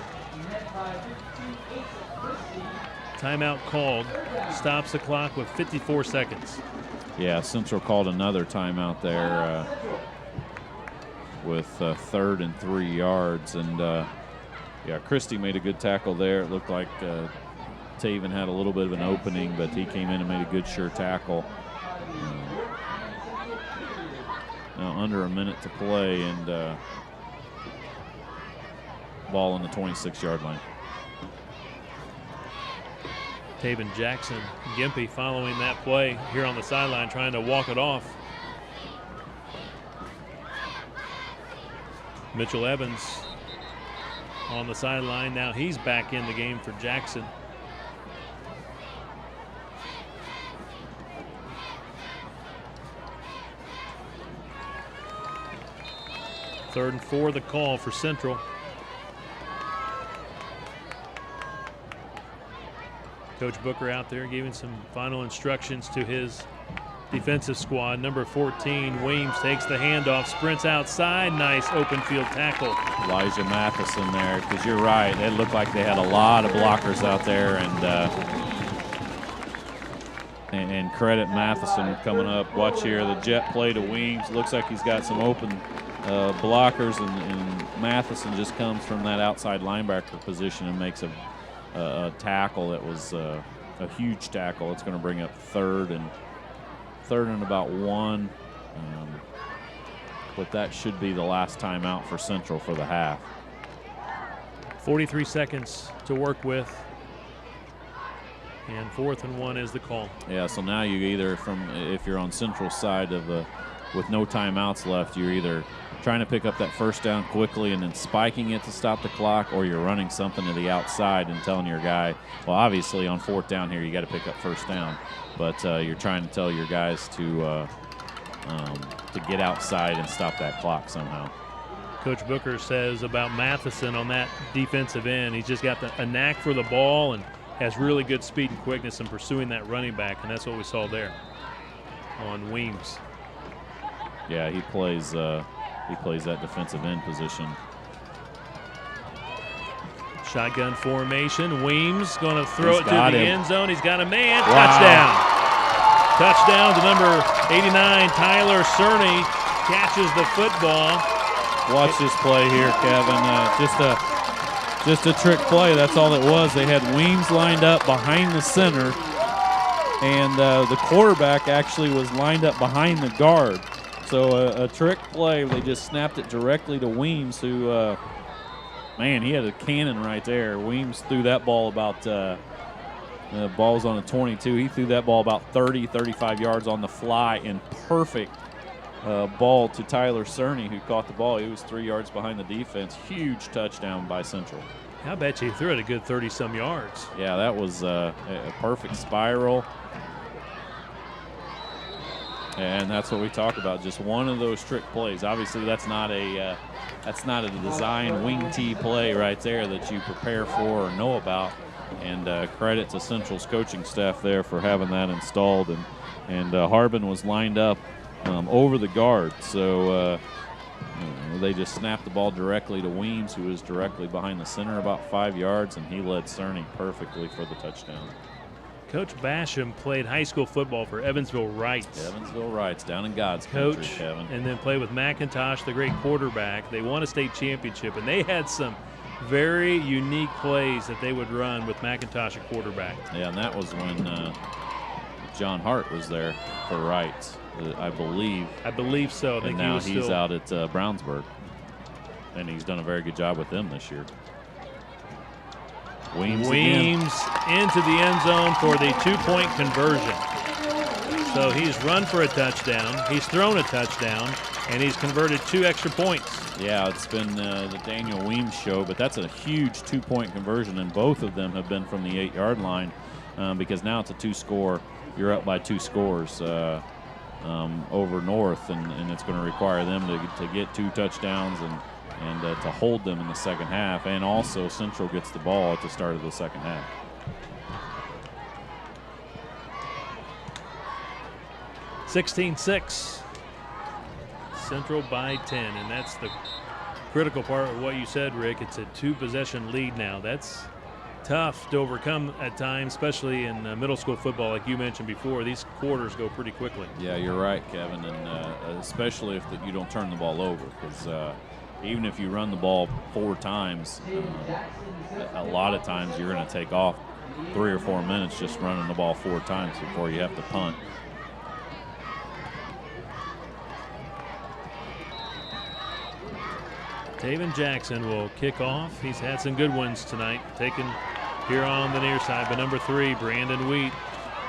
Timeout called. Stops the clock with 54 seconds. Yeah, Central called another timeout there with 3rd and 3 yards. And, yeah, Christie made a good tackle there. It looked like Taven had a little bit of an opening, but he came in and made a good, sure tackle. Now under a minute to play, and ball on the 26-yard line. Taven Jackson, Gimpy following that play here on the sideline, trying to walk it off. Mitchell Evans on the sideline. Now he's back in the game for Jackson. Third and 4, the call for Central. Coach Booker out there giving some final instructions to his defensive squad. Number 14, Weems takes the handoff, sprints outside. Nice open field tackle. Elijah Matheson there, because you're right. It looked like they had a lot of blockers out there, and credit Matheson coming up. Watch here, the jet play to Weems. Looks like he's got some open blockers, and Matheson just comes from that outside linebacker position and makes a tackle that was a huge tackle. It's going to bring up third and about 1. But that should be the last timeout for Central for the half. 43 seconds to work with. And 4th and 1 is the call. Yeah, so now you either, if you're on Central's side of with no timeouts left, you're either trying to pick up that first down quickly and then spiking it to stop the clock, or you're running something to the outside and telling your guy, well, obviously on 4th down here you got to pick up first down, but you're trying to tell your guys to get outside and stop that clock somehow. Coach Booker says about Matheson on that defensive end, he's just got a knack for the ball and has really good speed and quickness in pursuing that running back, and that's what we saw there on Weems. Yeah, he plays that defensive end position. Shotgun formation. Weems going to throw it to the end zone. He's got a man. Wow. Touchdown to number 89, Tyler Cerny. Catches the football. Watch this play here, Kevin. Just a trick play. That's all it was. They had Weems lined up behind the center, and the quarterback actually was lined up behind the guard. So a trick play. They just snapped it directly to Weems, who Man, he had a cannon right there. Weems threw that ball about the ball's on a 22. He threw that ball about 30, 35 yards on the fly, and perfect ball to Tyler Cerny, who caught the ball. He was 3 yards behind the defense. Huge touchdown by Central. I bet you he threw it a good 30-some yards. Yeah, that was a perfect spiral. And that's what we talk about, just one of those trick plays. Obviously, that's not a design wing tee play right there that you prepare for or know about. And credit to Central's coaching staff there for having that installed. And Harbin was lined up over the guard, so they just snapped the ball directly to Weems, who was directly behind the center about 5 yards, and he led Cerny perfectly for the touchdown. Coach Basham played high school football for Evansville Rights. Evansville Rights, down in God's country, Kevin. And then played with McIntosh, the great quarterback. They won a state championship, and they had some very unique plays that they would run with McIntosh at quarterback. Yeah, and that was when John Hart was there for Rights, I believe. I believe so. I think now he's out at Brownsburg, and he's done a very good job with them this year. Weems into the end zone for the 2-point conversion. So he's run for a touchdown, he's thrown a touchdown, and he's converted 2 extra points. Yeah, it's been the Daniel Weems show, but that's a huge 2-point conversion, and both of them have been from the 8-yard line because now it's a 2-score. You're up by 2 scores over North, and it's going to require them to get 2 touchdowns and to hold them in the second half, and also Central gets the ball at the start of the second half. (16-6). Central by 10, and that's the critical part of what you said, Rick. It's a 2-possession lead now. That's tough to overcome at times, especially in middle school football, like you mentioned before. These quarters go pretty quickly. Yeah, you're right, Kevin, and especially if you don't turn the ball over, because even if you run the ball 4 times, a lot of times you're going to take off 3 or 4 minutes just running the ball 4 times before you have to punt. Taven Jackson will kick off. He's had some good ones tonight, taken here on the near side by number 3, Brandon Wheat.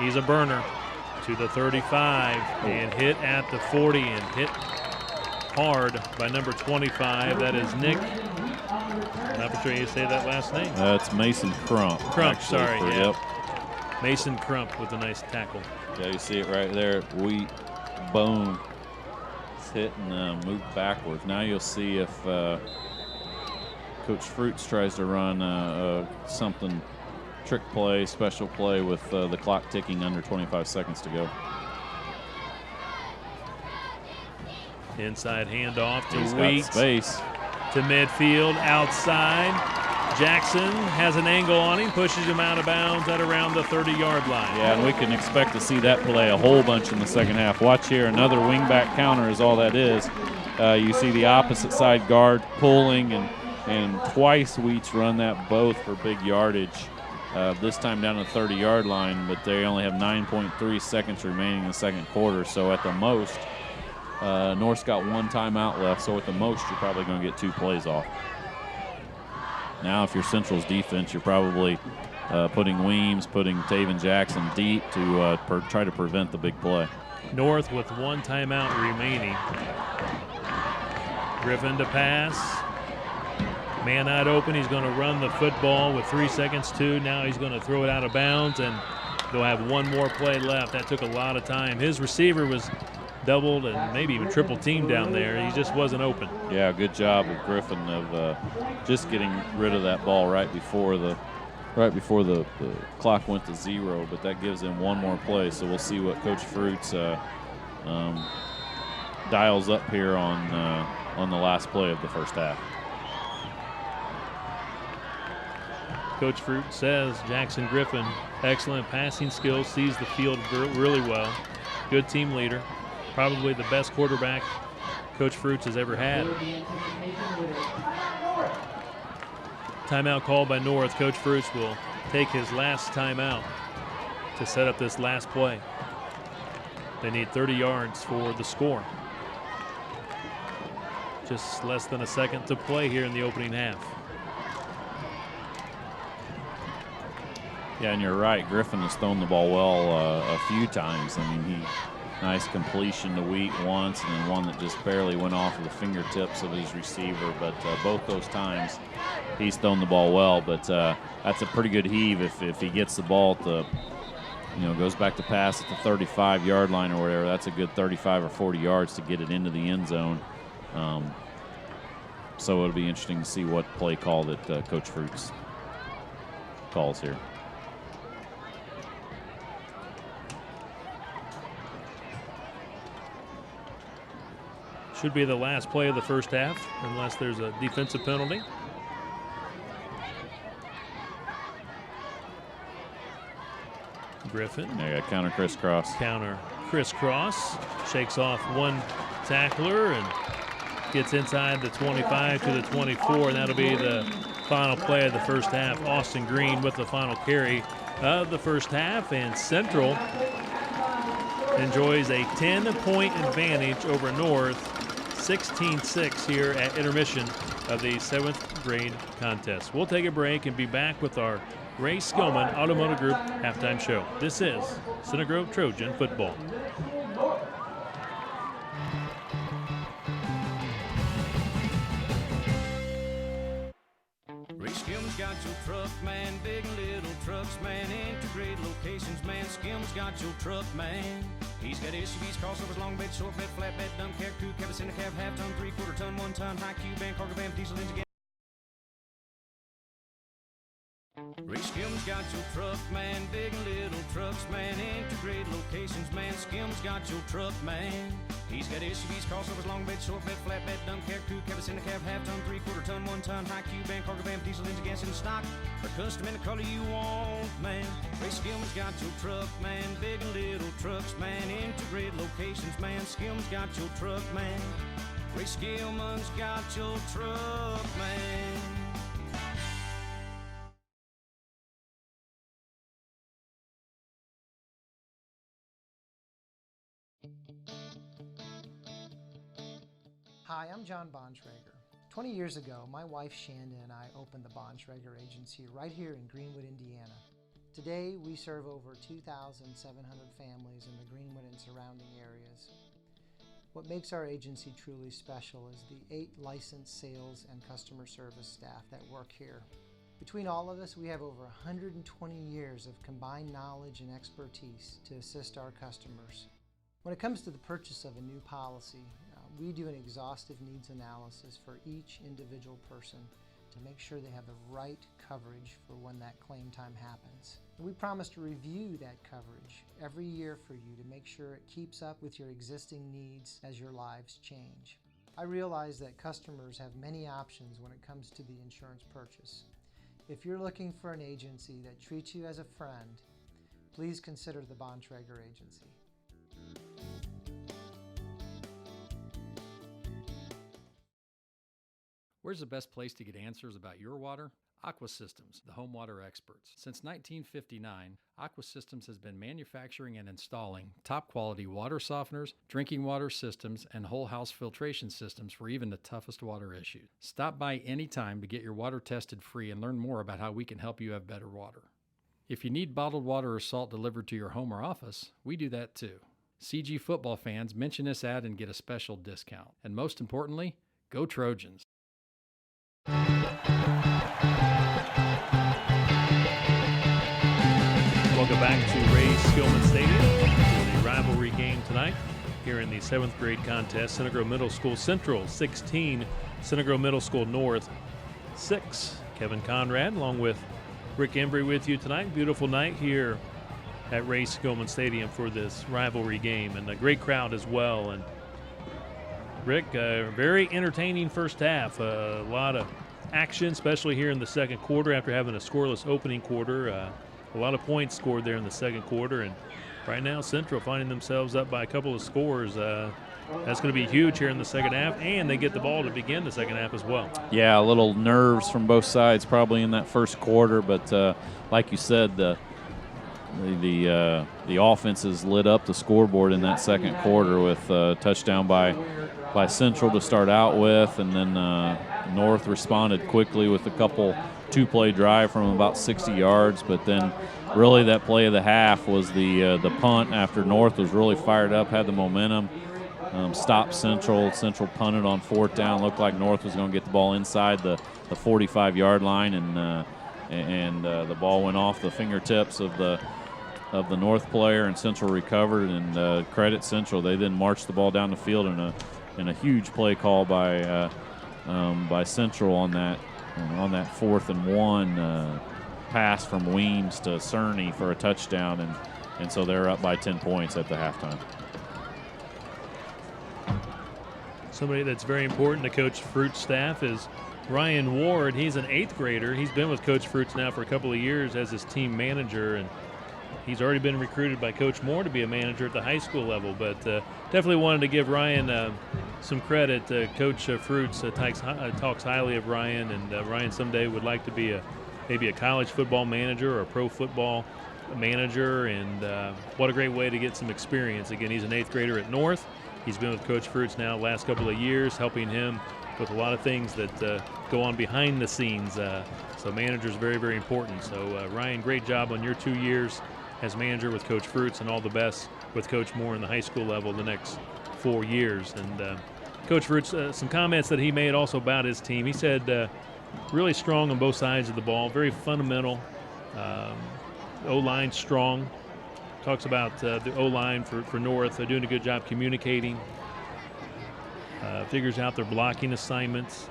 He's a burner to the 35 and hit at the 40 and hit hard by number 25. That is Nick. I'm not sure you say that last name. It's Mason Crump. Crump, actually, sorry. Yeah. Yep. Mason Crump with a nice tackle. Yeah, you see it right there. Wheat, boom. It's hit and moved backwards. Now you'll see if Coach Fruits tries to run something, trick play, special play with the clock ticking under 25 seconds to go. Inside handoff to He's Wheat. got space. To midfield, outside. Jackson has an angle on him, pushes him out of bounds at around the 30-yard line. Yeah, and we can expect to see that play a whole bunch in the second half. Watch here, another wingback counter is all that is. You see the opposite side guard pulling, and twice Wheats run that both for big yardage. This time down to the 30-yard line, but they only have 9.3 seconds remaining in the second quarter. So at the most, North's got 1 timeout left, so at the most you're probably going to get 2 plays off. Now if you're Central's defense, you're probably putting Weems, putting Taven Jackson deep to try to prevent the big play. North with 1 timeout remaining. Griffin to pass. Man out open. He's going to run the football with 3 seconds to. Now he's going to throw it out of bounds, and they'll have 1 more play left. That took a lot of time. His receiver was doubled and maybe even triple teamed down there. He just wasn't open. Yeah, good job of Griffin of just getting rid of that ball right before the clock went to 0. But that gives him 1 more play. So we'll see what Coach Fruits dials up here on the last play of the first half. Coach Fruit says Jackson Griffin, excellent passing skills, sees the field really well, good team leader, probably the best quarterback Coach Fruits has ever had. Timeout called by North. Coach Fruits will take his last timeout to set up this last play. They need 30 yards for the score. Just less than a second to play here in the opening half. Yeah, and you're right. Griffin has thrown the ball well a few times. I mean, nice completion to Wheat once, and then one that just barely went off of the fingertips of his receiver. But both those times, he's thrown the ball well. But that's a pretty good heave if he gets the ball to, goes back to pass at the 35-yard line or whatever. That's a good 35 or 40 yards to get it into the end zone. So it'll be interesting to see what play call that Coach Fruits calls here. Should be the last play of the first half, unless there's a defensive penalty. Griffin. There you go, counter crisscross. Counter crisscross. Shakes off one tackler and gets inside the 25 to the 24, and that'll be the final play of the first half. Austin Green with the final carry of the first half, and Central enjoys a 10-point advantage over North, 16-6 here at intermission of the 7th grade contest. We'll take a break and be back with our Ray Skillman Automotive Group halftime show. This is Center Grove Trojan football. Ray Skillman's got your truck, man. Big and little trucks, man. Integrated locations, man. Skillman's got your truck, man. He's got SUVs, crossovers, long bed, short bed, flat bed, dump cab, crew cab, center cab, half ton, 3/4 ton, 1 ton, high cube van, cargo van, diesel engine. Ray Skillman's got your truck, man. Big and little trucks, man. Integrated locations, man. Skillman's got your truck, man. He's got SUVs, crossovers, long bed, short bed, flat bed, dump cab, crew cab, center cab, half ton, 3/4 ton, 1 ton, high cube van, cargo van, diesel engine, gas in stock, or custom in the color you want, man. Ray Skillman's got your truck, man. Big and little trucks, man. Integrated locations, man. Skillman's got your truck, man. Ray Skillman's got your truck, man. Hi, I'm John Bontrager. 20 years ago, my wife Shanda and I opened the Bontrager Agency right here in Greenwood, Indiana. Today, we serve over 2,700 families in the Greenwood and surrounding areas. What makes our agency truly special is the 8 licensed sales and customer service staff that work here. Between all of us, we have over 120 years of combined knowledge and expertise to assist our customers. When it comes to the purchase of a new policy, we do an exhaustive needs analysis for each individual person to make sure they have the right coverage for when that claim time happens. And we promise to review that coverage every year for you to make sure it keeps up with your existing needs as your lives change. I realize that customers have many options when it comes to the insurance purchase. If you're looking for an agency that treats you as a friend, please consider the Bontrager Agency. Where's the best place to get answers about your water? Aqua Systems, the home water experts. Since 1959, Aqua Systems has been manufacturing and installing top-quality water softeners, drinking water systems, and whole-house filtration systems for even the toughest water issues. Stop by anytime to get your water tested free and learn more about how we can help you have better water. If you need bottled water or salt delivered to your home or office, we do that too. CG football fans, mention this ad and get a special discount. And most importantly, go Trojans. Welcome back to Ray Skillman Stadium for the rivalry game tonight here in the 7th grade contest. Center Grove Middle School Central 16, Center Grove Middle School North 6. Kevin Conrad along with Rick Embry with you tonight. Beautiful night here at Ray Skillman Stadium for this rivalry game, and a great crowd as well. And Rick, very entertaining first half. A lot of action, especially here in the second quarter after having a scoreless opening quarter. A lot of points scored there in the second quarter, and right now Central finding themselves up by a couple of scores. That's going to be huge here in the second half, and they get the ball to begin the second half as well. Yeah, a little nerves from both sides probably in that first quarter, but like you said, the offenses lit up the scoreboard in that second quarter with a touchdown by Central to start out with, and then North responded quickly with a couple two-play drive from about 60 yards, but then really that play of the half was the punt after North was really fired up, had the momentum, stopped Central. Central punted on 4th down. Looked like North was going to get the ball inside the 45-yard line, and the ball went off the fingertips of the North player, and Central recovered. And credit Central, they then marched the ball down the field in a huge play call by Central on that 4th and 1 pass from Weems to Cerny for a touchdown, and so they're up by 10 points at the halftime. Somebody that's very important to Coach Fruit's staff is Ryan Ward. He's an 8th grader. He's been with Coach Fruit's now for a couple of years as his team manager, and he's already been recruited by Coach Moore to be a manager at the high school level. But definitely wanted to give Ryan some credit. Coach Fruit's talks highly of Ryan, and Ryan someday would like to be maybe a college football manager or a pro football manager, and what a great way to get some experience. Again, he's an 8th grader at North. He's been with Coach Fruit's now the last couple of years, helping him with a lot of things that go on behind the scenes. So manager's very, very important. So Ryan, great job on your 2 years as manager with Coach Fruit's, and all the best with Coach Moore in the high school level the next 4 years. And Coach Fruit's, some comments that he made also about his team. He said really strong on both sides of the ball, very fundamental. O-line strong. Talks about the O-line for North. They're doing a good job communicating. Figures out their blocking assignments.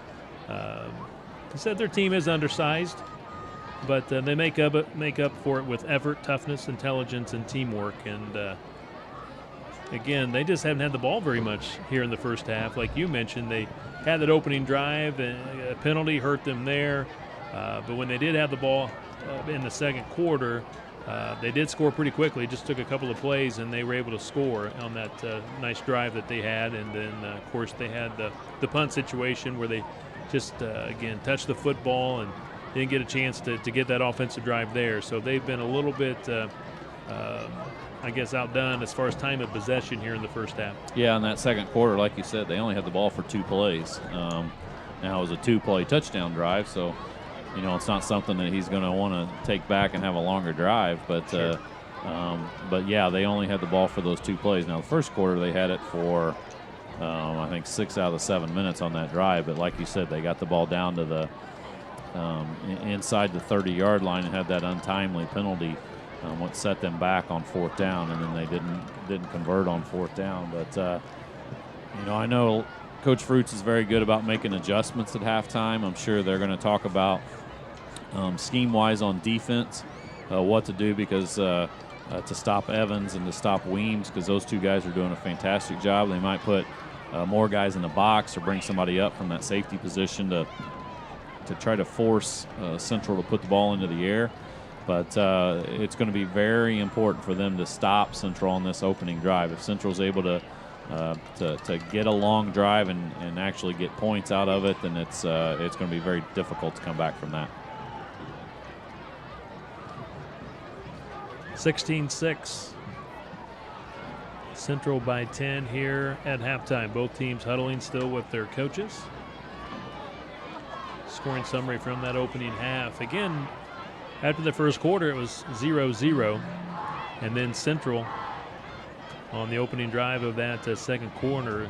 He said their team is undersized, but they make up for it with effort, toughness, intelligence, and teamwork. And again, they just haven't had the ball very much here in the first half. Like you mentioned, they had that opening drive, and a penalty hurt them there. But when they did have the ball in the second quarter, they did score pretty quickly. It just took a couple of plays, and they were able to score on that nice drive that they had. And then, of course, they had the punt situation where they just, again, touched the football and didn't get a chance to get that offensive drive there. So they've been a little bit, I guess, outdone as far as time of possession here in the first half. Yeah, in that second quarter, like you said, they only had the ball for 2 plays. Now it was a 2-play touchdown drive, so it's not something that he's going to want to take back and have a longer drive. But sure. But yeah, they only had the ball for those 2 plays. Now the first quarter they had it for I think 6 out of the 7 minutes on that drive. But like you said, they got the ball down to the inside the 30-yard line and had that untimely penalty, what set them back on 4th down, and then they didn't convert on 4th down. But I know Coach Fruit's is very good about making adjustments at halftime. I'm sure they're going to talk about scheme-wise on defense, what to do because to stop Evans and to stop Weems, because those 2 guys are doing a fantastic job. They might put more guys in the box or bring somebody up from that safety position to try to force Central to put the ball into the air. But it's going to be very important for them to stop Central on this opening drive. If Central's able to get a long drive and actually get points out of it, then it's going to be very difficult to come back from that. 16-6. Central by 10 here at halftime. Both teams huddling still with their coaches. Scoring summary from that opening half. Again, after the first quarter, it was 0-0. And then Central, on the opening drive of that second quarter,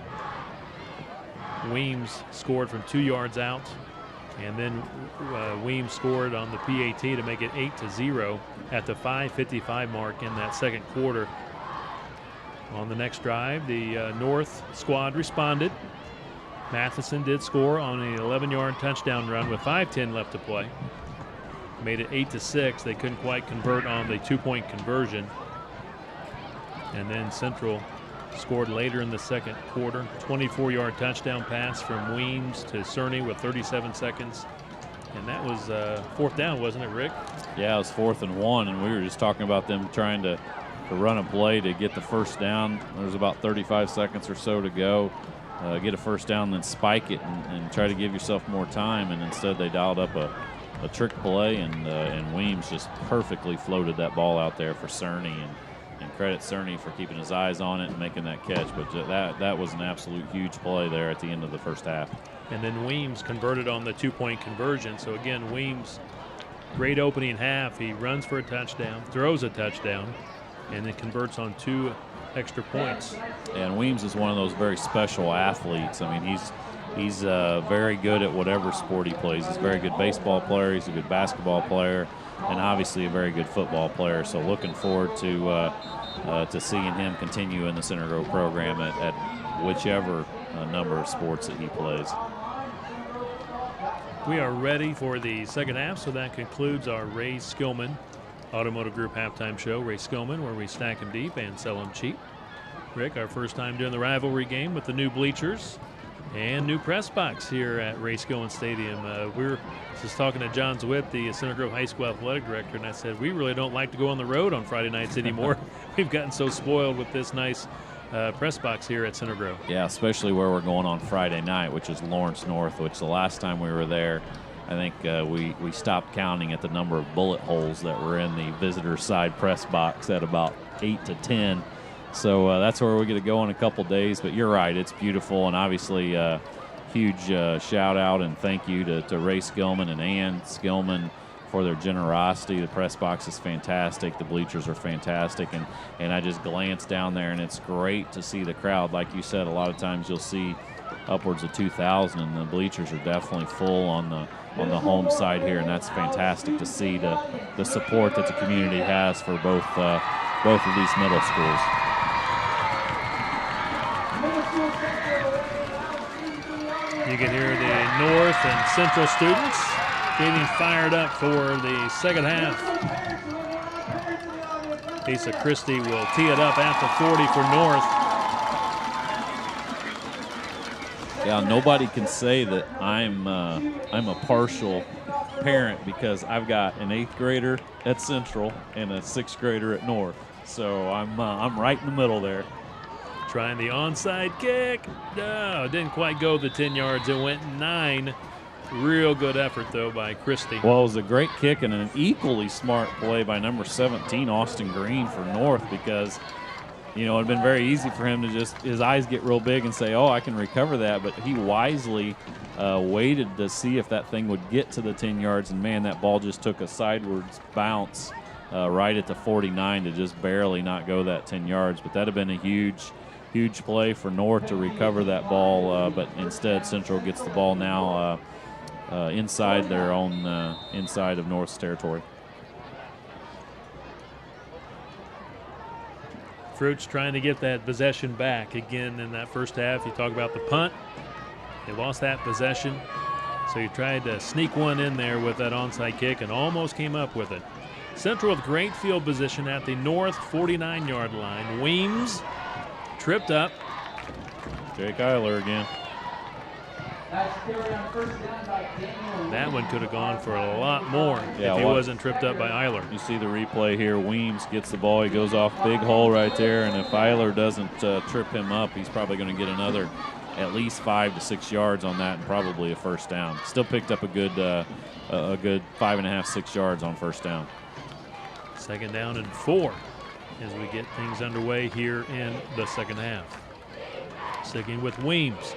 Weems scored from 2 yards out. And then Weems scored on the PAT to make it 8-0 at the 5:55 mark in that second quarter. On the next drive, the North squad responded. Matheson did score on an 11-yard touchdown run with 5:10 left to play. Made it 8-6. They couldn't quite convert on the 2-point conversion. And then Central scored later in the second quarter. 24-yard touchdown pass from Weems to Cerny with 37 seconds. And that was 4th down, wasn't it, Rick? Yeah, it was 4th and 1, and we were just talking about them trying to run a play to get the first down. There's about 35 seconds or so to go. Get a first down, then spike it and try to give yourself more time. And instead they dialed up a trick play, and Weems just perfectly floated that ball out there for Cerny. And credit Cerny for keeping his eyes on it and making that catch. But that was an absolute huge play there at the end of the first half. And then Weems converted on the 2-point conversion. So again, Weems Great opening half. He runs for a touchdown, throws a touchdown, and then converts on 2 extra points. And Weems is one of those very special athletes. I mean, he's very good at whatever sport he plays. He's a very good baseball player. He's a good basketball player, and obviously a very good football player. So looking forward to seeing him continue in the Center Grove program at whichever number of sports that he plays. We are ready for the second half, so that concludes our Ray Skillman Automotive Group halftime show. Ray Skillman, where we stack them deep and sell them cheap. Rick, our first time doing the rivalry game with the new bleachers and new press box here at Ray Skillman Stadium. We were just talking to John Zwitt, the Center Grove High School athletic director, and I said, we really don't like to go on the road on Friday nights anymore. We've gotten so spoiled with this nice press box here at Center Grove. Yeah, especially where we're going on Friday night, which is Lawrence North, which the last time we were there, I think we stopped counting at the number of bullet holes that were in the visitor side press box at about 8 to 10. So that's where we're going to go in a couple days. But you're right, it's beautiful, and obviously huge shout out and thank you to Ray Skillman and Ann Skillman for their generosity. The press box is fantastic. The bleachers are fantastic. And I just glanced down there, and it's great to see the crowd. Like you said, a lot of times you'll see upwards of 2,000, and the bleachers are definitely full on the home side here, and that's fantastic to see the support that the community has for both of these middle schools. You can hear the North and Central students getting fired up for the second half. Lisa Christie will tee it up at the 40 for North. Yeah, nobody can say that I'm a partial parent because I've got an 8th grader at Central and a 6th grader at North. So I'm right in the middle there. Trying the onside kick. No, didn't quite go the 10 yards. It went 9. Real good effort, though, by Christie. Well, it was a great kick and an equally smart play by number 17, Austin Green, for North, because, you know, it had been very easy for him to just, his eyes get real big and say, oh, I can recover that. But he wisely waited to see if that thing would get to the 10 yards. And, man, that ball just took a sideways bounce right at the 49 to just barely not go that 10 yards. But that would have been a huge play for North to recover that ball. But instead, Central gets the ball now inside their own inside of North's territory. Fruits trying to get that possession back again in that first half. You talk about the punt. They lost that possession, so you tried to sneak one in there with that onside kick and almost came up with it. Central with great field position at the North 49-yard line. Weems tripped up. Jake Eiler again. That one could have gone for a lot more if he wasn't tripped up by Eiler. You see the replay here. Weems gets the ball. He goes off big hole right there, and if Eiler doesn't trip him up, he's probably going to get another at least 5 to 6 yards on that and probably a first down. Still picked up a good 5.5, 6 yards on first down. Second down and 4 as we get things underway here in the second half. Sticking with Weems.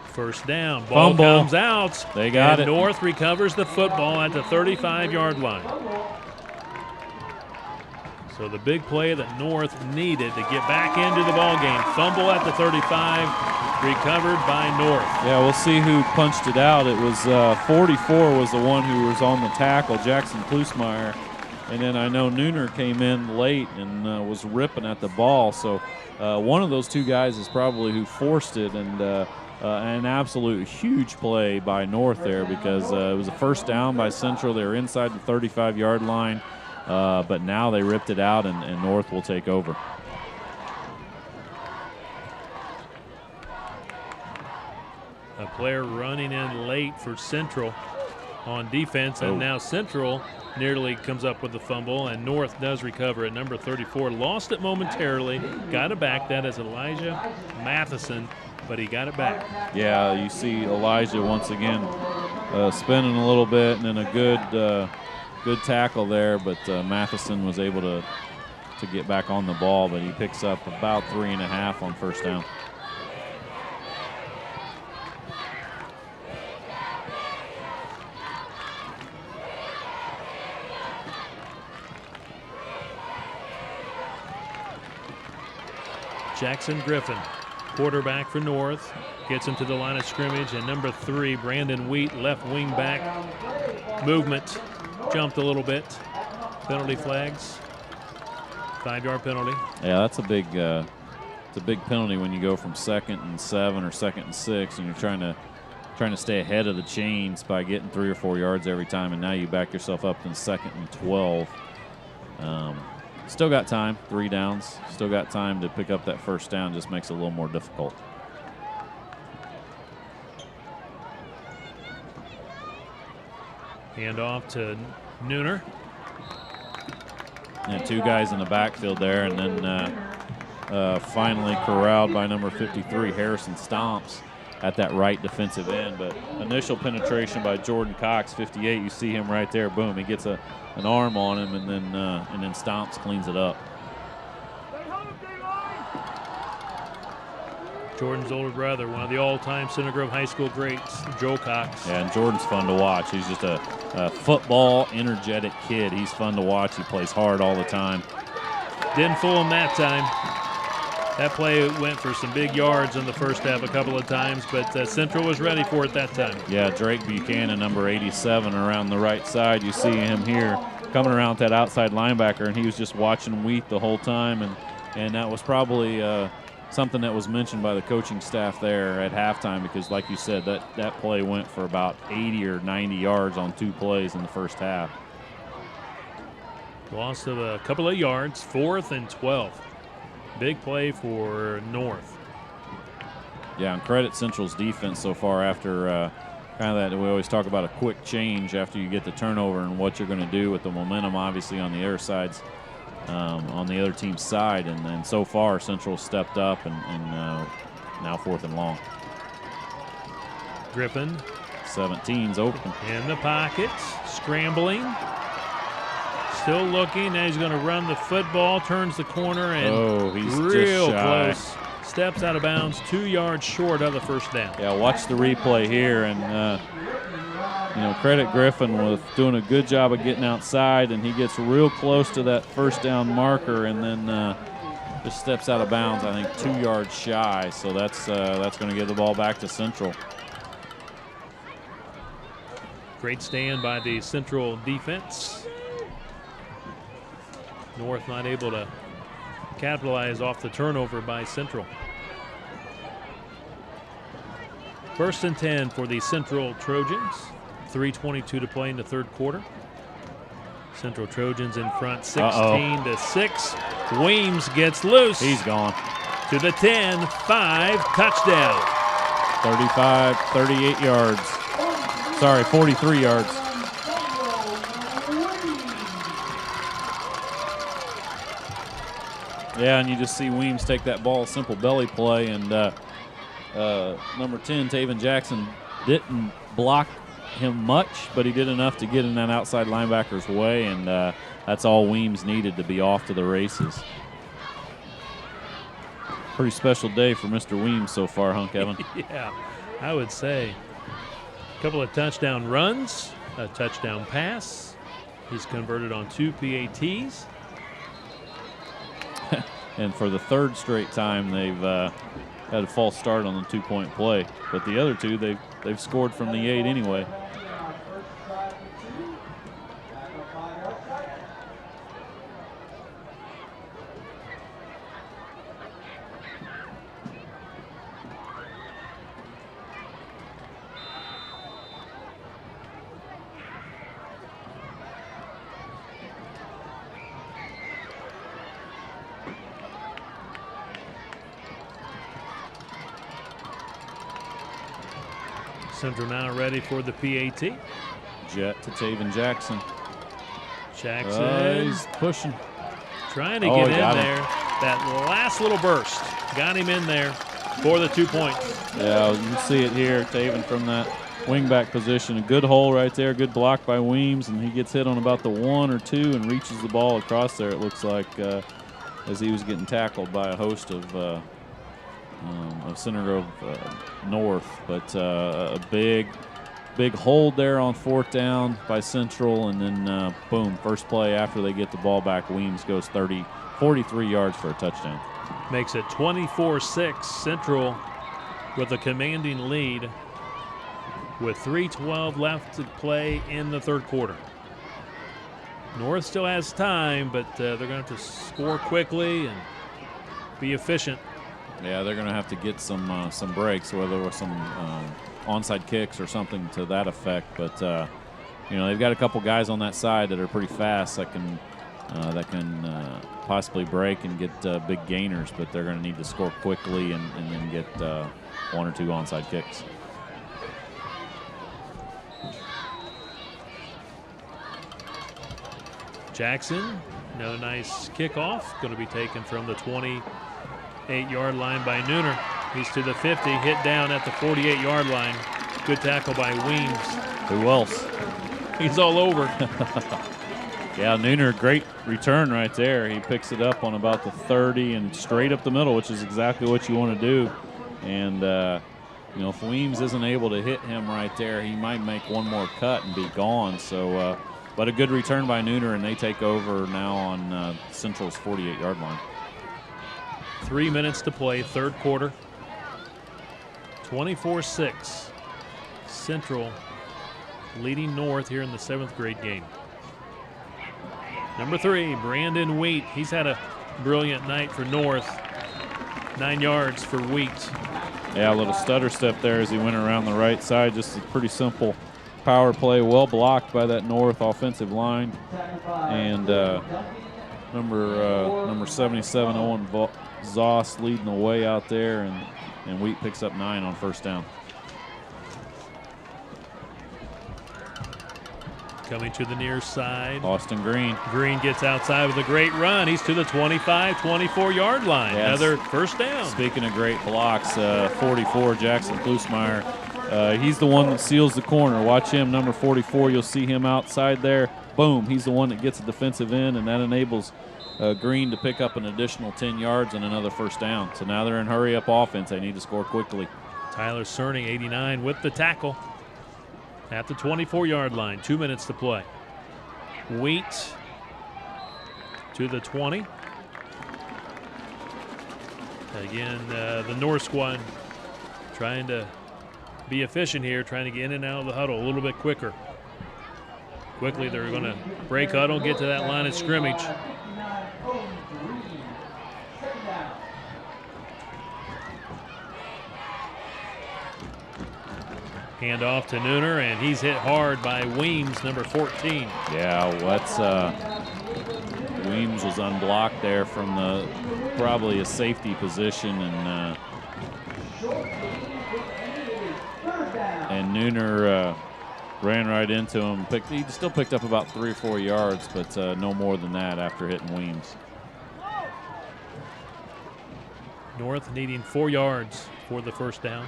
First down. Ball Fumble. comes out. They got it. North recovers the football at the 35-yard line. So the big play that North needed to get back into the ball game. Fumble at the 35, recovered by North. Yeah, we'll see who punched it out. It was 44 was the one who was on the tackle, Jackson Plusmeyer. And then I know Nooner came in late and was ripping at the ball. So one of those two guys is probably who forced it, and an absolute huge play by North there because it was a first down by Central. They were inside the 35-yard line, but now they ripped it out, and North will take over. A player running in late for Central on defense, and now Central nearly comes up with the fumble, and North does recover at number 34. Lost it momentarily, got it back. That is Elijah Matheson, but he got it back. Yeah, you see Elijah once again spinning a little bit, and then a good tackle there, but Matheson was able to get back on the ball, but he picks up about 3.5 on first down. Jackson Griffin, quarterback for North, gets him to the line of scrimmage, and number 3, Brandon Wheat, left wing back. Movement, jumped a little bit. Penalty flags. 5-yard penalty. Yeah, that's a big penalty when you go from 2nd and 7 or 2nd and 6, and you're trying to stay ahead of the chains by getting 3 or 4 yards every time, and now you back yourself up in 2nd and 12. Still got time, 3 downs. Still got time to pick up that first down. Just makes it a little more difficult. Hand off to Nooner. And 2 guys in the backfield there, and then finally corralled by number 53, Harrison Stomps, at that right defensive end. But initial penetration by Jordan Cox, 58. You see him right there. Boom, he gets an arm on him, and then Stomps cleans it up. Jordan's older brother, one of the all-time Center Grove High School greats, Joe Cox. Yeah, and Jordan's fun to watch. He's just a football, energetic kid. He's fun to watch. He plays hard all the time. Didn't fool him that time. That play went for some big yards in the first half a couple of times, but Central was ready for it that time. Yeah, Drake Buchanan, number 87, around the right side. You see him here coming around that outside linebacker, and he was just watching Wheat the whole time, and that was probably something that was mentioned by the coaching staff there at halftime, because like you said, that play went for about 80 or 90 yards on 2 plays in the first half. Loss of a couple of yards, 4th and 12. Big play for North. Yeah, and credit Central's defense so far after kind of that. We always talk about a quick change after you get the turnover and what you're going to do with the momentum, obviously, on the other sides. On the other team's side, and so far Central stepped up and now 4th and long. Griffin. 17's open. In the pocket, scrambling. Still looking. Now he's going to run the football, turns the corner, and he's real just shy. close. Steps out of bounds, 2 yards short of the first down. Yeah, watch the replay here, and credit Griffin with doing a good job of getting outside, and he gets real close to that first down marker, and then just steps out of bounds, I think 2 yards shy. So that's going to give the ball back to Central. Great stand by the Central defense. North not able to capitalize off the turnover by Central. 1st and 10 for the Central Trojans. 3:22 to play in the 3rd quarter. Central Trojans in front, 16-6. Weems gets loose. He's gone. To the 10, 5, touchdown. 35, 38 yards. Sorry, 43 yards. Yeah, and you just see Weems take that ball, simple belly play, and number 10, Taven Jackson, didn't block him much, but he did enough to get in that outside linebacker's way, and that's all Weems needed to be off to the races. Pretty special day for Mr. Weems so far, huh, Kevin? Yeah, I would say. A couple of touchdown runs, a touchdown pass. He's converted on 2 PATs. And for the 3rd straight time, they've had a false start on the 2-point play. But the other 2, they've scored from the 8 anyway. Central now ready for the PAT. Jet to Taven Jackson. Jackson. He's pushing. Trying to get in got him. there. That last little burst got him in there for the 2 points. Yeah, you can see it here. Taven from that wingback position. A good hole right there. Good block by Weems, and he gets hit on about the 1 or 2 and reaches the ball across there, it looks like, as he was getting tackled by a host of Center Grove North. But a big hold there on 4th down by Central, and then boom, first play after they get the ball back, Weems goes 43 yards for a touchdown. makes it 24-6. Central with a commanding lead with 3:12 left to play in the third quarter. North still has time, but they're going to have to score quickly and be efficient. Yeah, they're going to have to get some breaks, whether with some onside kicks or something to that effect. But they've got a couple guys on that side that are pretty fast that can possibly break and get big gainers. But they're going to need to score quickly and then get one or two onside kicks. Jackson, no nice kickoff. Going to be taken from the 28-yard line by Nooner. He's to the 50, hit down at the 48-yard line. Good tackle by Weems. Who else? He's all over. Yeah, Nooner, great return right there. He picks it up on about the 30 and straight up the middle, which is exactly what you want to do. And, if Weems isn't able to hit him right there, he might make one more cut and be gone. So, but a good return by Nooner, and they take over now on Central's 48-yard line. 3 minutes to play, third quarter. 24-6. Central leading North here in the 7th grade game. Number 3, Brandon Wheat. He's had a brilliant night for North. 9 yards for Wheat. Yeah, a little stutter step there as he went around the right side. Just a pretty simple power play, well blocked by that North offensive line. And number 77, Owen Zoss, leading the way out there, and Wheat picks up 9 on first down. Coming to the near side. Austin Green. Green gets outside with a great run. He's to the 25, 24-yard line. Yes. Another first down. Speaking of great blocks, 44, Jackson Klusmeyer. He's the one that seals the corner. Watch him, number 44. You'll see him outside there. Boom. He's the one that gets a defensive end, and that enables Green to pick up an additional 10 yards and another first down. So now they're in hurry-up offense. They need to score quickly. Tyler Cerny, 89, with the tackle at the 24-yard line. 2 minutes to play. Wheat to the 20. Again, the North squad trying to be efficient here, trying to get in and out of the huddle a little bit quicker. Quickly, they're going to break huddle, get to that line of scrimmage. Hand off to Nooner, and he's hit hard by Weems, number 14. Yeah, Weems was unblocked there from probably a safety position, and Nooner ran right into him. He still picked up about 3 or 4 yards, but no more than that after hitting Weems. North needing 4 yards for the first down.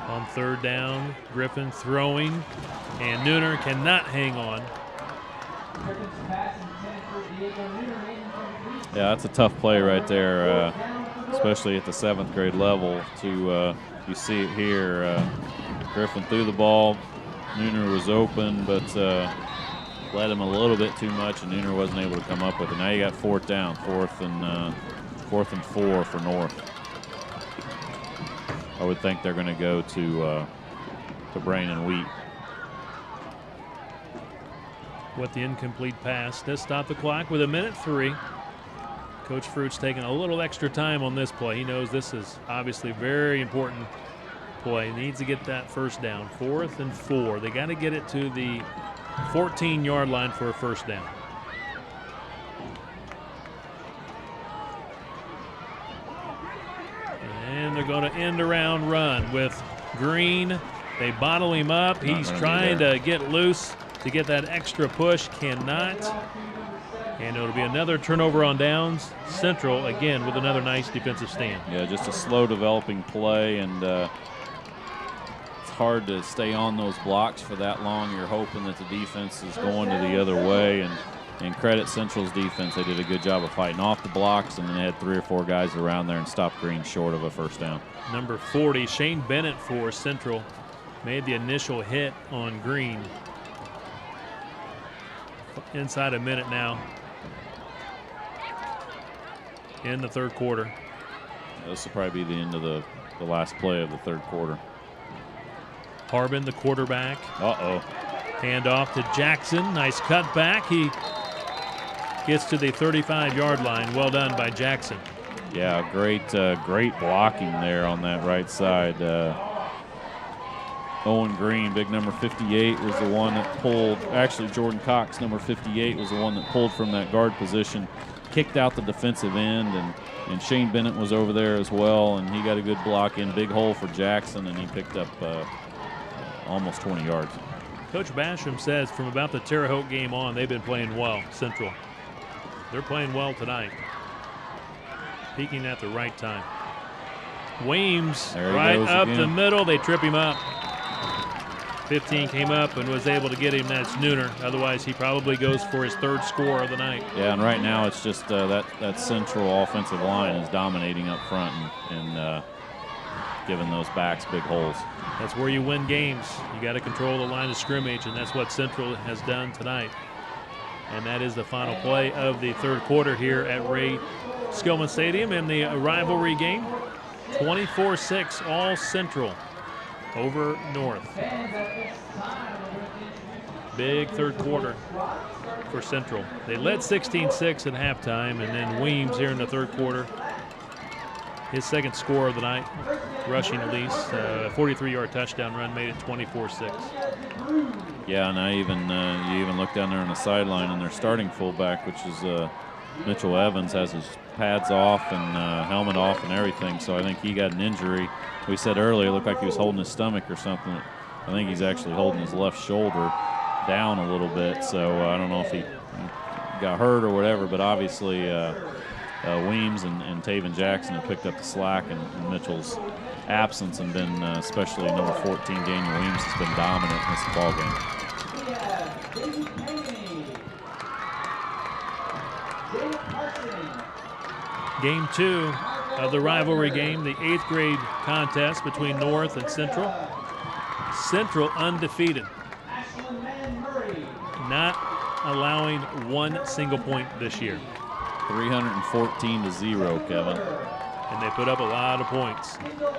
On third down, Griffin throwing, and Nooner cannot hang on. Yeah, that's a tough play right there, especially at the 7th grade level. You see it here. Griffin threw the ball. Nooner was open, but led him a little bit too much, and Nooner wasn't able to come up with it. Now you got fourth down, fourth and 4 for North. I would think they're going to go to Brandon Wheat. With the incomplete pass, this stopped the clock with 1:03. Coach Fruit's taking a little extra time on this play. He knows this is obviously very important play. He needs to get that first down. 4th and 4. They got to get it to the 14-yard line for a first down. And they're going to end around run with Green. They bottle him up. He's trying to get loose to get that extra push. Cannot. And it'll be another turnover on downs. Central, again, with another nice defensive stand. Yeah, just a slow developing play, and it's hard to stay on those blocks for that long. You're hoping that the defense is going to the other way, and credit Central's defense. They did a good job of fighting off the blocks, and then they had 3 or 4 guys around there and stopped Green short of a first down. Number 40, Shane Bennett for Central, made the initial hit on Green. Inside a minute now. in the third quarter. This will probably be the end of the last play of the third quarter. Harbin, the quarterback. Uh-oh. Hand off to Jackson. Nice cutback. He gets to the 35-yard line. Well done by Jackson. Yeah, great blocking there on that right side. Owen Green, big number 58, was the one that pulled. Actually, Jordan Cox, number 58, was the one that pulled from that guard position, kicked out the defensive end, and Shane Bennett was over there as well, and he got a good block in. Big hole for Jackson, and he picked up almost 20 yards. Coach Basham says from about the Terre Haute game on, they've been playing well, Central. They're playing well tonight. Peaking at the right time. Weems right up the middle. They trip him up. 15 came up and was able to get him. That's Nooner. Otherwise, he probably goes for his third score of the night. Yeah, and right now it's just that Central offensive line is dominating up front and giving those backs big holes. That's where you win games. You got to control the line of scrimmage, and that's what Central has done tonight. And that is the final play of the third quarter here at Ray Skillman Stadium in the rivalry game. 24-6, all Central over North. Big third quarter for Central. They led 16-6 at halftime, and then Weems here in the third quarter. His second score of the night, rushing at least. A 43-yard touchdown run made it 24-6. Yeah, and you even look down there on the sideline, and their starting fullback, which is Mitchell Evans, has his pads off and helmet off and everything. So I think he got an injury. We said earlier it looked like he was holding his stomach or something. I think he's actually holding his left shoulder down a little bit. So I don't know if he got hurt or whatever, but obviously Weems and Taven Jackson have picked up the slack in Mitchell's absence and been, especially number 14, Daniel Weems, has been dominant in this ball game. Game 2 of the rivalry game, the 8th grade contest between North and Central. Central undefeated, not allowing one single point this year. 314-0, Kevin. And they put up a lot of points.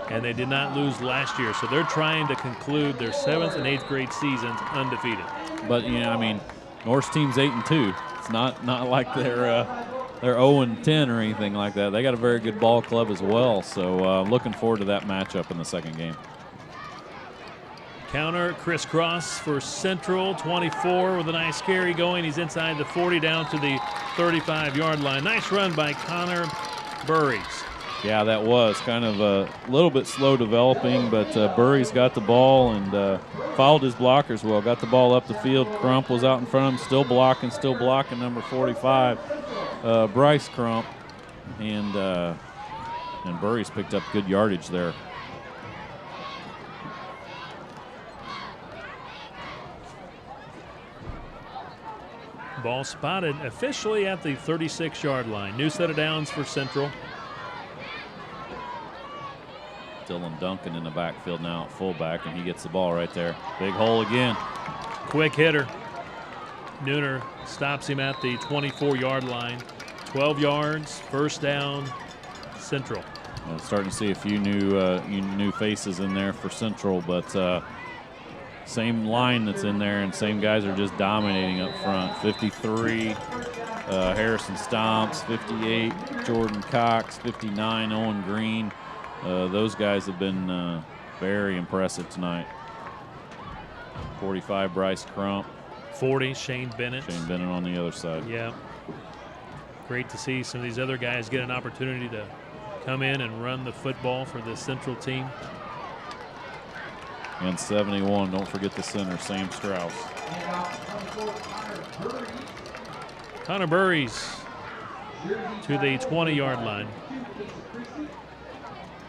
And they did not lose last year, so they're trying to conclude their 7th and 8th grade seasons undefeated. But, North's team's 8-2. It's not like they're 0-10 or anything like that. They got a very good ball club as well, so looking forward to that matchup in the second game. Counter crisscross for Central, 24 with a nice carry going. He's inside the 40 down to the 35-yard line. Nice run by Connor Burries. Yeah, that was kind of a little bit slow developing, but Burries got the ball and fouled his blockers well. Got the ball up the field. Crump was out in front of him, still blocking number 45, Bryce Crump, and Burries picked up good yardage there. Ball spotted officially at the 36-yard line. New set of downs for Central. Dylan Duncan in the backfield now at fullback, and he gets the ball right there. Big hole again. Quick hitter. Nooner stops him at the 24-yard line. 12 yards, first down, Central. Well, starting to see a few new faces in there for Central, but same line that's in there, and same guys are just dominating up front. 53, Harrison Stomps. 58, Jordan Cox. 59, Owen Green. Those guys have been very impressive tonight. 45, Bryce Crump. 40, Shane Bennett. Shane Bennett on the other side. Yeah. Great to see some of these other guys get an opportunity to come in and run the football for the Central team. And 71, don't forget the center, Sam Strauss. Connor Burries to the 20-yard line.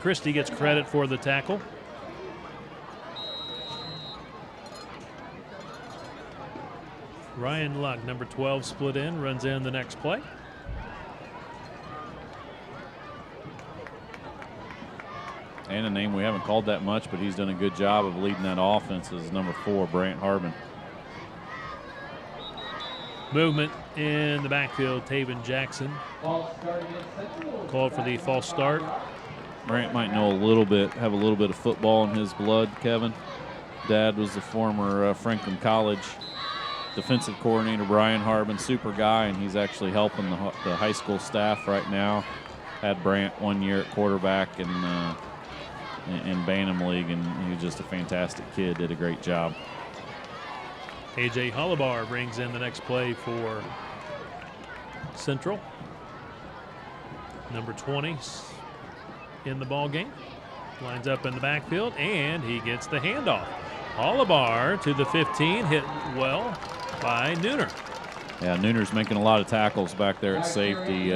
Christie gets credit for the tackle. Ryan Luck, number 12, split in, runs in the next play. And a name we haven't called that much, but he's done a good job of leading that offense, is number 4, Brant Harbin. Movement in the backfield. Taven Jackson called for the false start. Brant might know have a little bit of football in his blood, Kevin. Dad was the former Franklin College defensive coordinator, Brian Harbin, super guy, and he's actually helping the high school staff right now. Had Brant 1 year at quarterback in Bantam League, and he was just a fantastic kid, did a great job. A.J. Hollibar brings in the next play for Central. Number 20 in the ball game. Lines up in the backfield, and he gets the handoff. Hollibar to the 15, hit well by Nooner. Yeah, Nooner's making a lot of tackles back there at safety.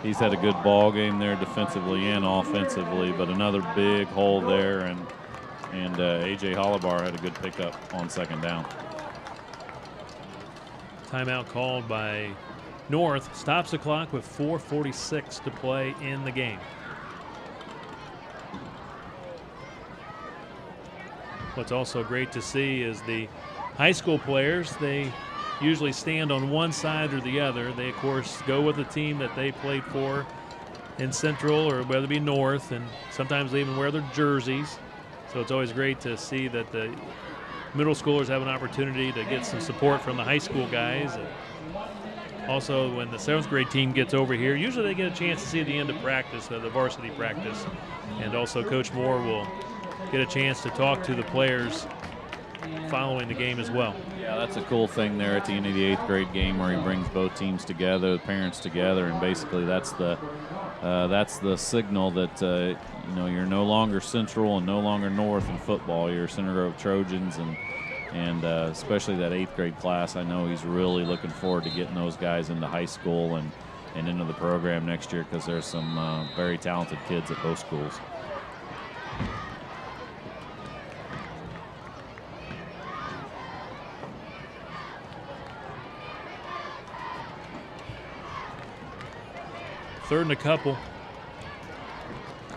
He's had a good ball game there defensively and offensively, but another big hole there, and A.J. Hollibar had a good pickup on second down. Timeout called by North. Stops the clock with 4:46 to play in the game. What's also great to see is the high school players, they usually stand on one side or the other. They, of course, go with the team that they played for in Central or whether it be North, and sometimes they even wear their jerseys. So it's always great to see that the middle schoolers have an opportunity to get some support from the high school guys. And also, when the 7th grade team gets over here, usually they get a chance to see the end of practice, the varsity practice. And also Coach Moore will get a chance to talk to the players following the game as well. Yeah, that's a cool thing there at the end of the 8th grade game where he brings both teams together, the parents together, and basically that's the signal that you're no longer Central and no longer North in football. You're Center Grove Trojans, and especially that 8th grade class. I know he's really looking forward to getting those guys into high school and into the program next year because there's some very talented kids at both schools. Third and a couple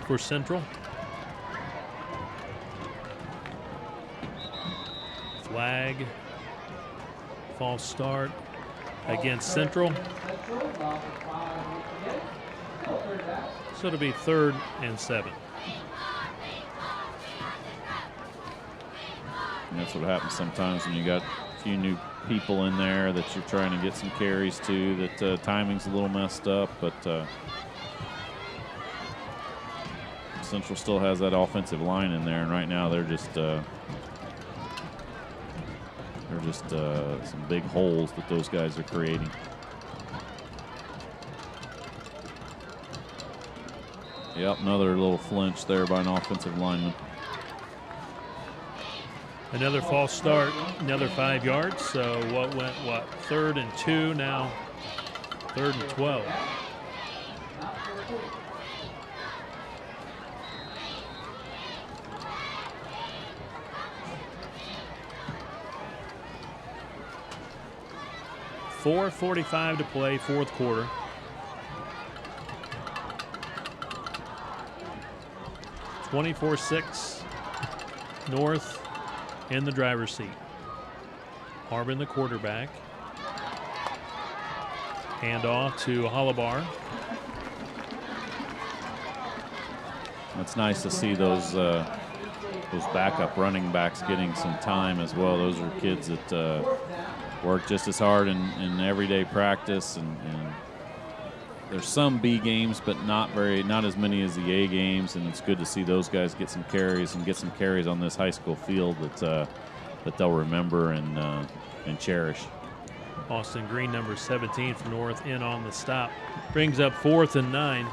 for Central. Flag, false start against Central. So it'll be 3rd and 7. And that's what happens sometimes when you got a few new people in there that you're trying to get some carries to, that timing's a little messed up, but Central still has that offensive line in there, and right now they're just some big holes that those guys are creating. Yep, another little flinch there by an offensive lineman. Another false start, another 5 yards. So what went, 3rd and 2, now 3rd and 12. .445 to play, 4th quarter. (24-6) North in the driver's seat. Harbin, the quarterback. Handoff to Hollibar. It's nice to see those backup running backs getting some time as well. Those are kids that work just as hard in everyday practice, and there's some B games, but not as many as the A games, and it's good to see those guys get some carries on this high school field that they'll remember and cherish. Austin Green, number 17 for North, in on the stop. Brings up 4th and 9.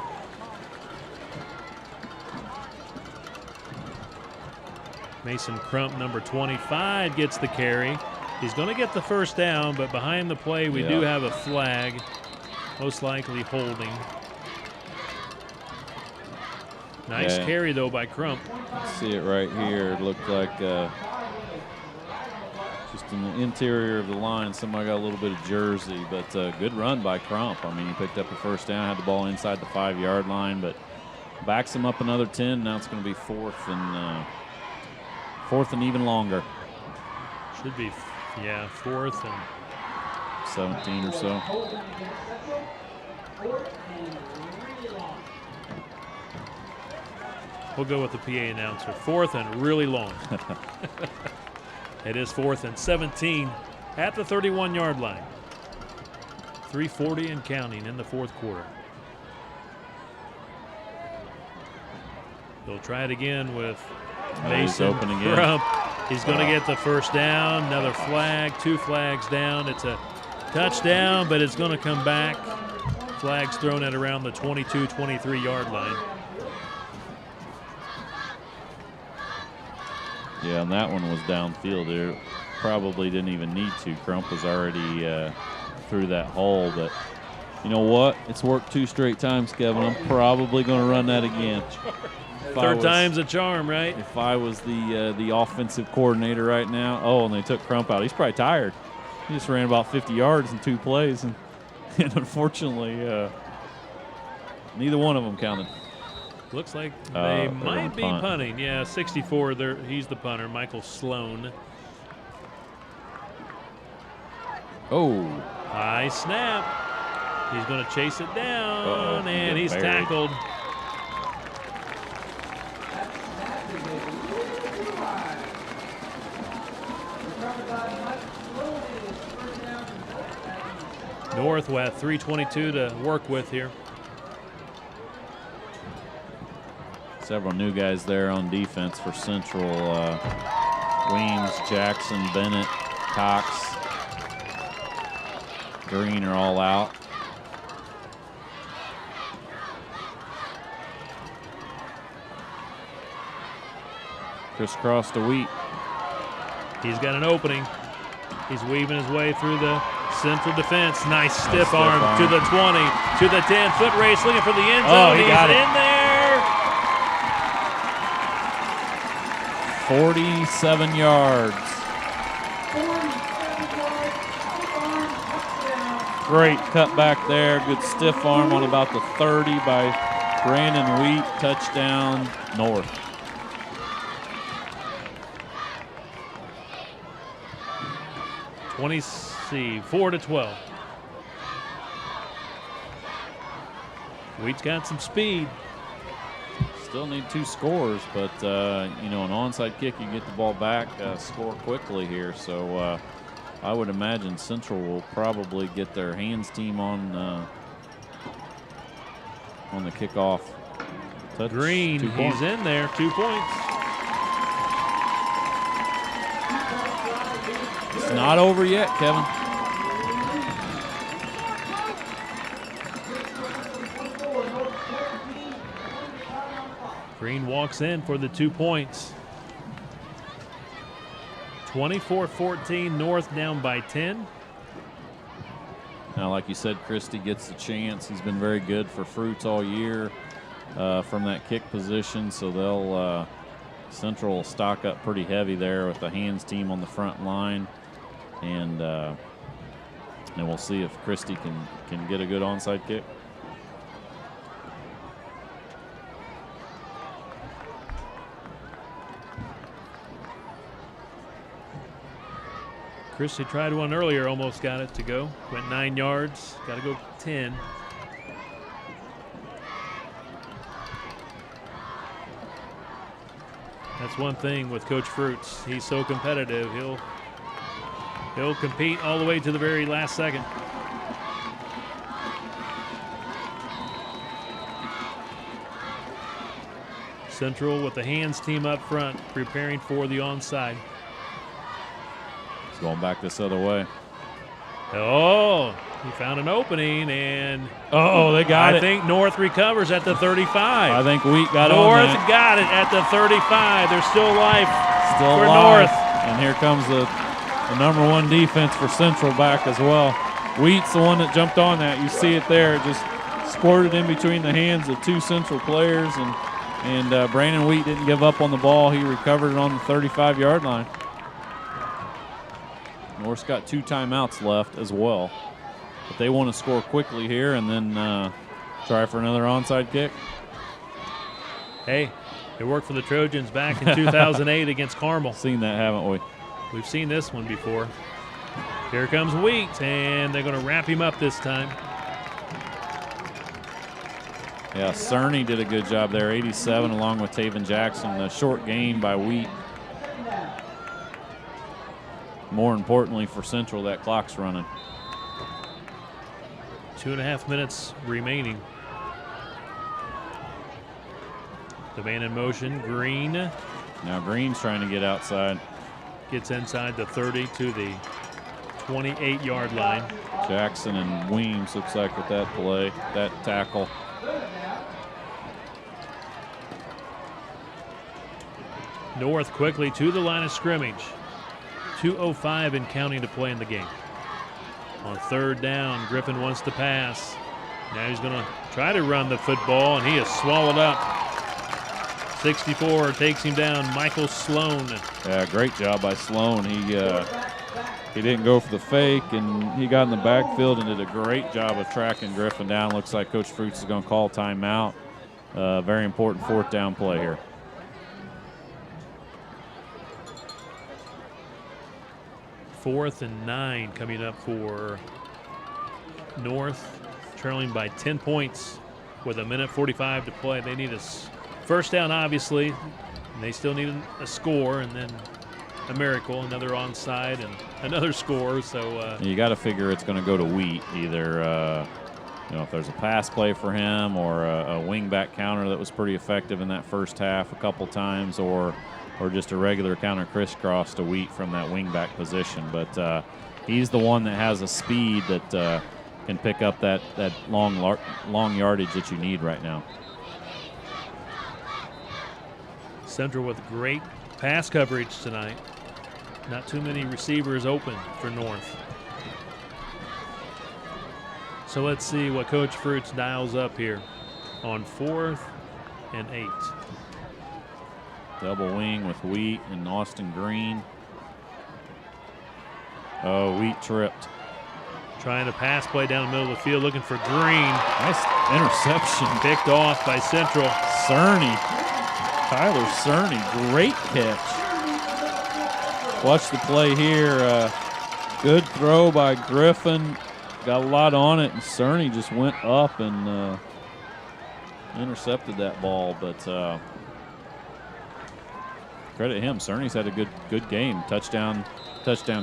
Mason Crump, number 25, gets the carry. He's going to get the first down, but behind the play we do have a flag, most likely holding. Nice carry, though, by Crump. See it right here. It looked like just in the interior of the line, somebody got a little bit of jersey, but good run by Crump. I mean, he picked up the first down, had the ball inside the 5-yard line, but backs him up another 10. Now it's going to be 4th and even longer. Should be, 4th and 17 or so. We'll go with the PA announcer. 4th and really long. It is 4th and 17 at the 31-yard line. 3:40 and counting in the fourth quarter. They'll try it again with Mason Crump. He's going to get the first down. Another flag, 2 flags down. It's a touchdown, but it's going to come back. Flags thrown at around the 22, 23-yard line. Yeah, and that one was downfield. There probably didn't even need to. Crump was already through that hole, but you know what? It's worked 2 straight times, Kevin. I'm probably going to run that again. Third time's a charm, right? If I was the offensive coordinator right now, and they took Crump out. He's probably tired. He just ran about 50 yards in 2 plays, and unfortunately, neither one of them counted. Looks like they might be punting. Yeah, 64 there. He's the punter, Michael Sloan. Oh. High snap. He's going to chase it down, and he's tackled. North with 3:22 to work with here. Several new guys there on defense for Central. Weems, Jackson, Bennett, Cox, Green are all out. Crisscross to Wheat. He's got an opening. He's weaving his way through the Central defense. Nice stiff arm to the 20, to the 10. Foot race looking for the end zone. He got it in there. 47 yards. Great cut back there. Good stiff arm on about the 30 by Brandon Wheat. Touchdown, North. See, 4-12. Wheat's got some speed. Still need 2 scores, but you know, an onside kick, you get the ball back, score quickly here. So I would imagine Central will probably get their hands team on the kickoff. Touch. Green, he's in there, 2 points. It's not over yet, Kevin. Green walks in for the 2 points. 24-14, North down by 10. Now, like you said, Christie gets the chance. He's been very good for Fruits all year from that kick position, so they'll Central will stock up pretty heavy there with the hands team on the front line, and we'll see if Christie can get a good onside kick. Christie tried one earlier, almost got it to go. Went 9 yards, got to go 10. That's one thing with Coach Fruits. He's so competitive. He'll compete all the way to the very last second. Central with the hands team up front, preparing for the onside. It's going back this other way. Oh, he found an opening, and they got it. I think North recovers at the 35. I think Wheat got North on that. got it at the 35. There's still life Still for alive. North. And here comes the #1 defense for Central back as well. Wheat's the one that jumped on that. You see it there. It just squirted in between the hands of 2 Central players, and Brandon Wheat didn't give up on the ball. He recovered it on the 35-yard line. North's got 2 timeouts left as well. But they want to score quickly here and then try for another onside kick. Hey, it worked for the Trojans back in 2008 against Carmel. Seen that, haven't we? We've seen this one before. Here comes Wheat, and they're going to wrap him up this time. Yeah, Cerny did a good job there, 87 along with Taven Jackson. A short gain by Wheat. More importantly for Central, that clock's running. 2.5 minutes remaining. The man in motion, Green. Now Green's trying to get outside. Gets inside the 30 to the 28-yard line. Jackson and Weems looks like with that play, that tackle. North quickly to the line of scrimmage. 2:05 and counting to play in the game. On third down, Griffin wants to pass. Now he's going to try to run the football, and he is swallowed up. 64 takes him down, Michael Sloan. Yeah, great job by Sloan. He didn't go for the fake, and he got in the backfield and did a great job of tracking Griffin down. Looks like Coach Fruits is going to call timeout. Very important fourth down play here. Fourth and 9 coming up for North, trailing by 10 points with 1:45 to play. They need a first down, obviously, and they still need a score, and then a miracle, another onside, and another score. So you got to figure it's going to go to Wheat, either if there's a pass play for him or a wing back counter that was pretty effective in that first half a couple times, or just a regular counter crisscross to Wheat from that wing back position. But he's the one that has a speed that can pick up that long yardage that you need right now. Central with great pass coverage tonight. Not too many receivers open for North. So let's see what Coach Fruits dials up here on 4th and 8. Double wing with Wheat and Austin Green. Oh, Wheat tripped. Trying to pass play down the middle of the field, looking for Green. Nice interception. Picked off by Central. Cerny. Tyler Cerny, great catch. Watch the play here. Good throw by Griffin. Got a lot on it, and Cerny just went up and intercepted that ball. But credit him. Cerny's had a good game. Touchdown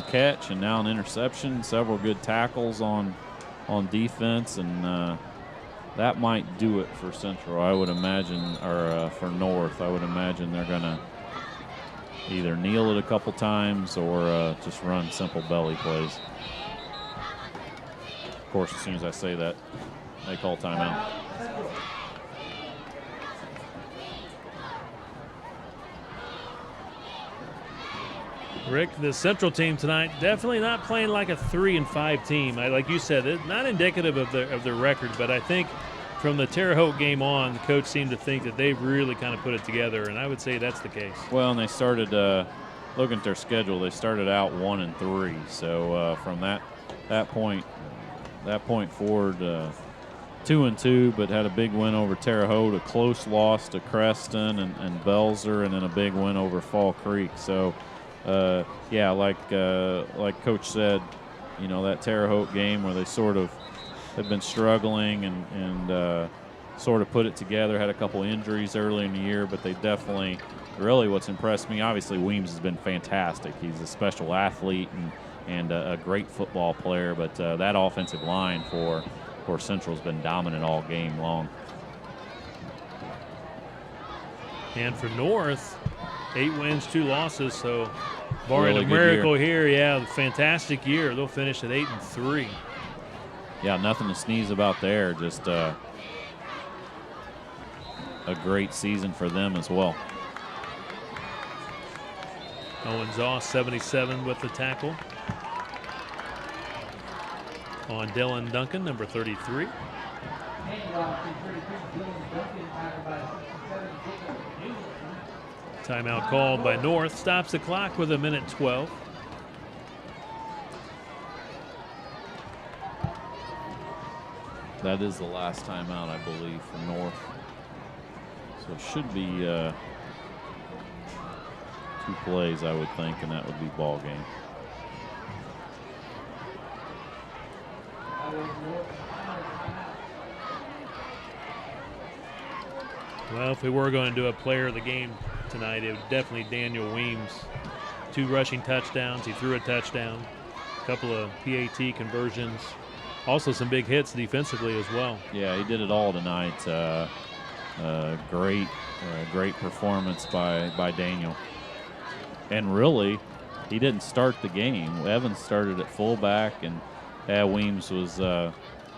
catch, and now an interception. Several good tackles on defense, and that might do it for Central, I would imagine, or for North. I would imagine they're going to either kneel it a couple times or just run simple belly plays. Of course, as soon as I say that, they call timeout. Rick, the Central team tonight definitely not playing like a 3-5 team. Like you said, it's not indicative of their record, but I think from the Terre Haute game on, the coach seemed to think that they've really kind of put it together, and I would say that's the case. Well, and they started looking at their schedule. They started out 1-3, so from that point forward, 2-2, but had a big win over Terre Haute, a close loss to Creston and Belzer, and then a big win over Fall Creek. So. Like Coach said, that Terre Haute game where they sort of had been struggling and sort of put it together, had a couple injuries early in the year, but they definitely, really what's impressed me, obviously Weems has been fantastic. He's a special athlete and a great football player, but that offensive line for Central's been dominant all game long. And for North, 8 wins, 2 losses, so barring Really a miracle here, fantastic year. They'll finish at 8-3. Yeah, nothing to sneeze about there. Just a great season for them as well. Owen Zoss, 77 with the tackle on Dylan Duncan, number 33. Timeout called by North. Stops the clock with 1:12. That is the last timeout, I believe, for North. So it should be 2 plays, I would think, and that would be ball game. Well, if we were going to do a player of the game tonight, it was definitely Daniel Weems. 2 rushing touchdowns. He threw a touchdown, a couple of PAT conversions, also some big hits defensively as well. Yeah, he did it all tonight. Great performance by Daniel. And really, he didn't start the game. Evans started at fullback, and Weems was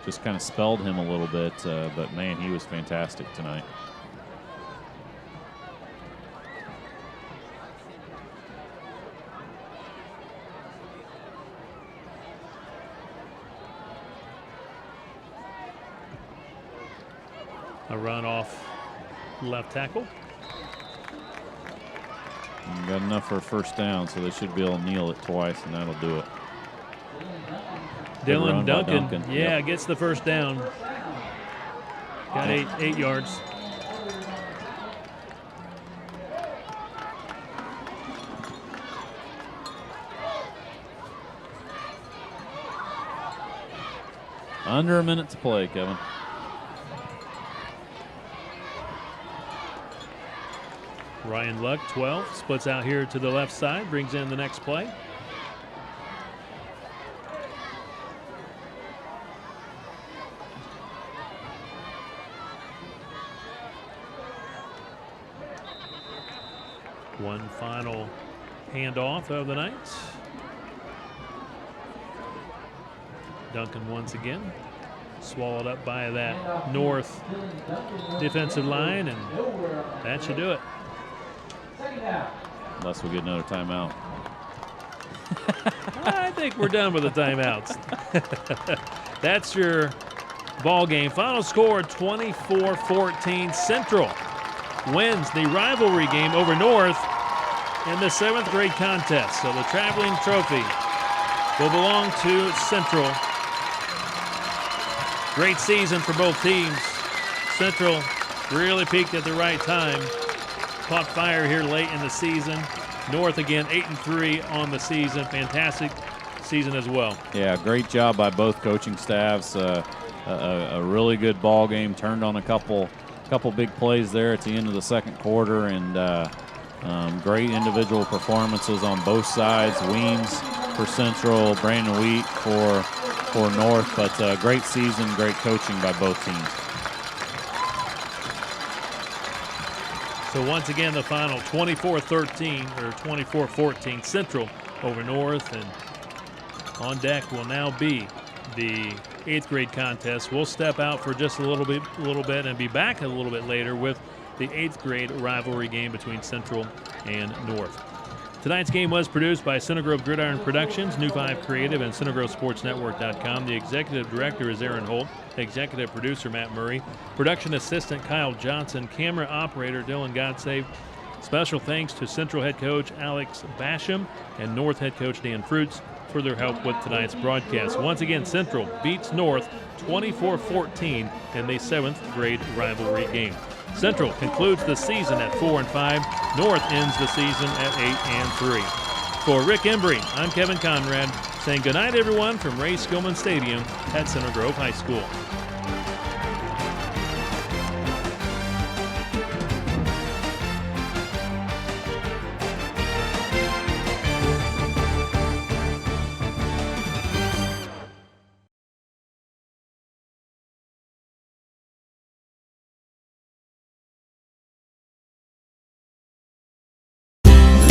just kind of spelled him a little bit. But, man, he was fantastic tonight. A run off left tackle. Got enough for a first down, so they should be able to kneel it twice, and that'll do it. Dylan Duncan. Yeah, Yep. gets the first down. Got 8 yards. Under a minute to play, Kevin. Ryan Luck, 12, splits out here to the left side, brings in the next play. One final handoff of the night. Duncan once again swallowed up by that North defensive line, and that should do it. Unless we get another timeout. I think we're done with the timeouts. That's your ball game. Final score, 24-14. Central wins the rivalry game over North in the 7th grade contest. So the traveling trophy will belong to Central. Great season for both teams. Central really peaked at the right time. Caught fire here late in the season. North again 8-3 on the season. Fantastic season as well. Yeah, great job by both coaching staffs. A really good ball game. Turned on a couple big plays there at the end of the second quarter, and great individual performances on both sides. Weems for Central, Brandon Wheat for North, but great season, great coaching by both teams. So once again, the final 24-13 or 24-14 Central over North, and on deck will now be the 8th grade contest. We'll step out for just a little bit and be back a little bit later with the 8th grade rivalry game between Central and North. Tonight's game was produced by Center Grove Gridiron Productions, New 5 Creative, and CenterGroveSportsNetwork.com. The executive director is Aaron Holt, executive producer Matt Murray, production assistant Kyle Johnson, camera operator Dylan Godsave. Special thanks to Central head coach Alex Basham and North head coach Dan Fruits for their help with tonight's broadcast. Once again, Central beats North 24-14 in the 7th grade rivalry game. Central concludes the season at 4-5. North ends the season at 8-3. For Rick Embry, I'm Kevin Conrad, saying goodnight, everyone, from Ray Skillman Stadium at Center Grove High School.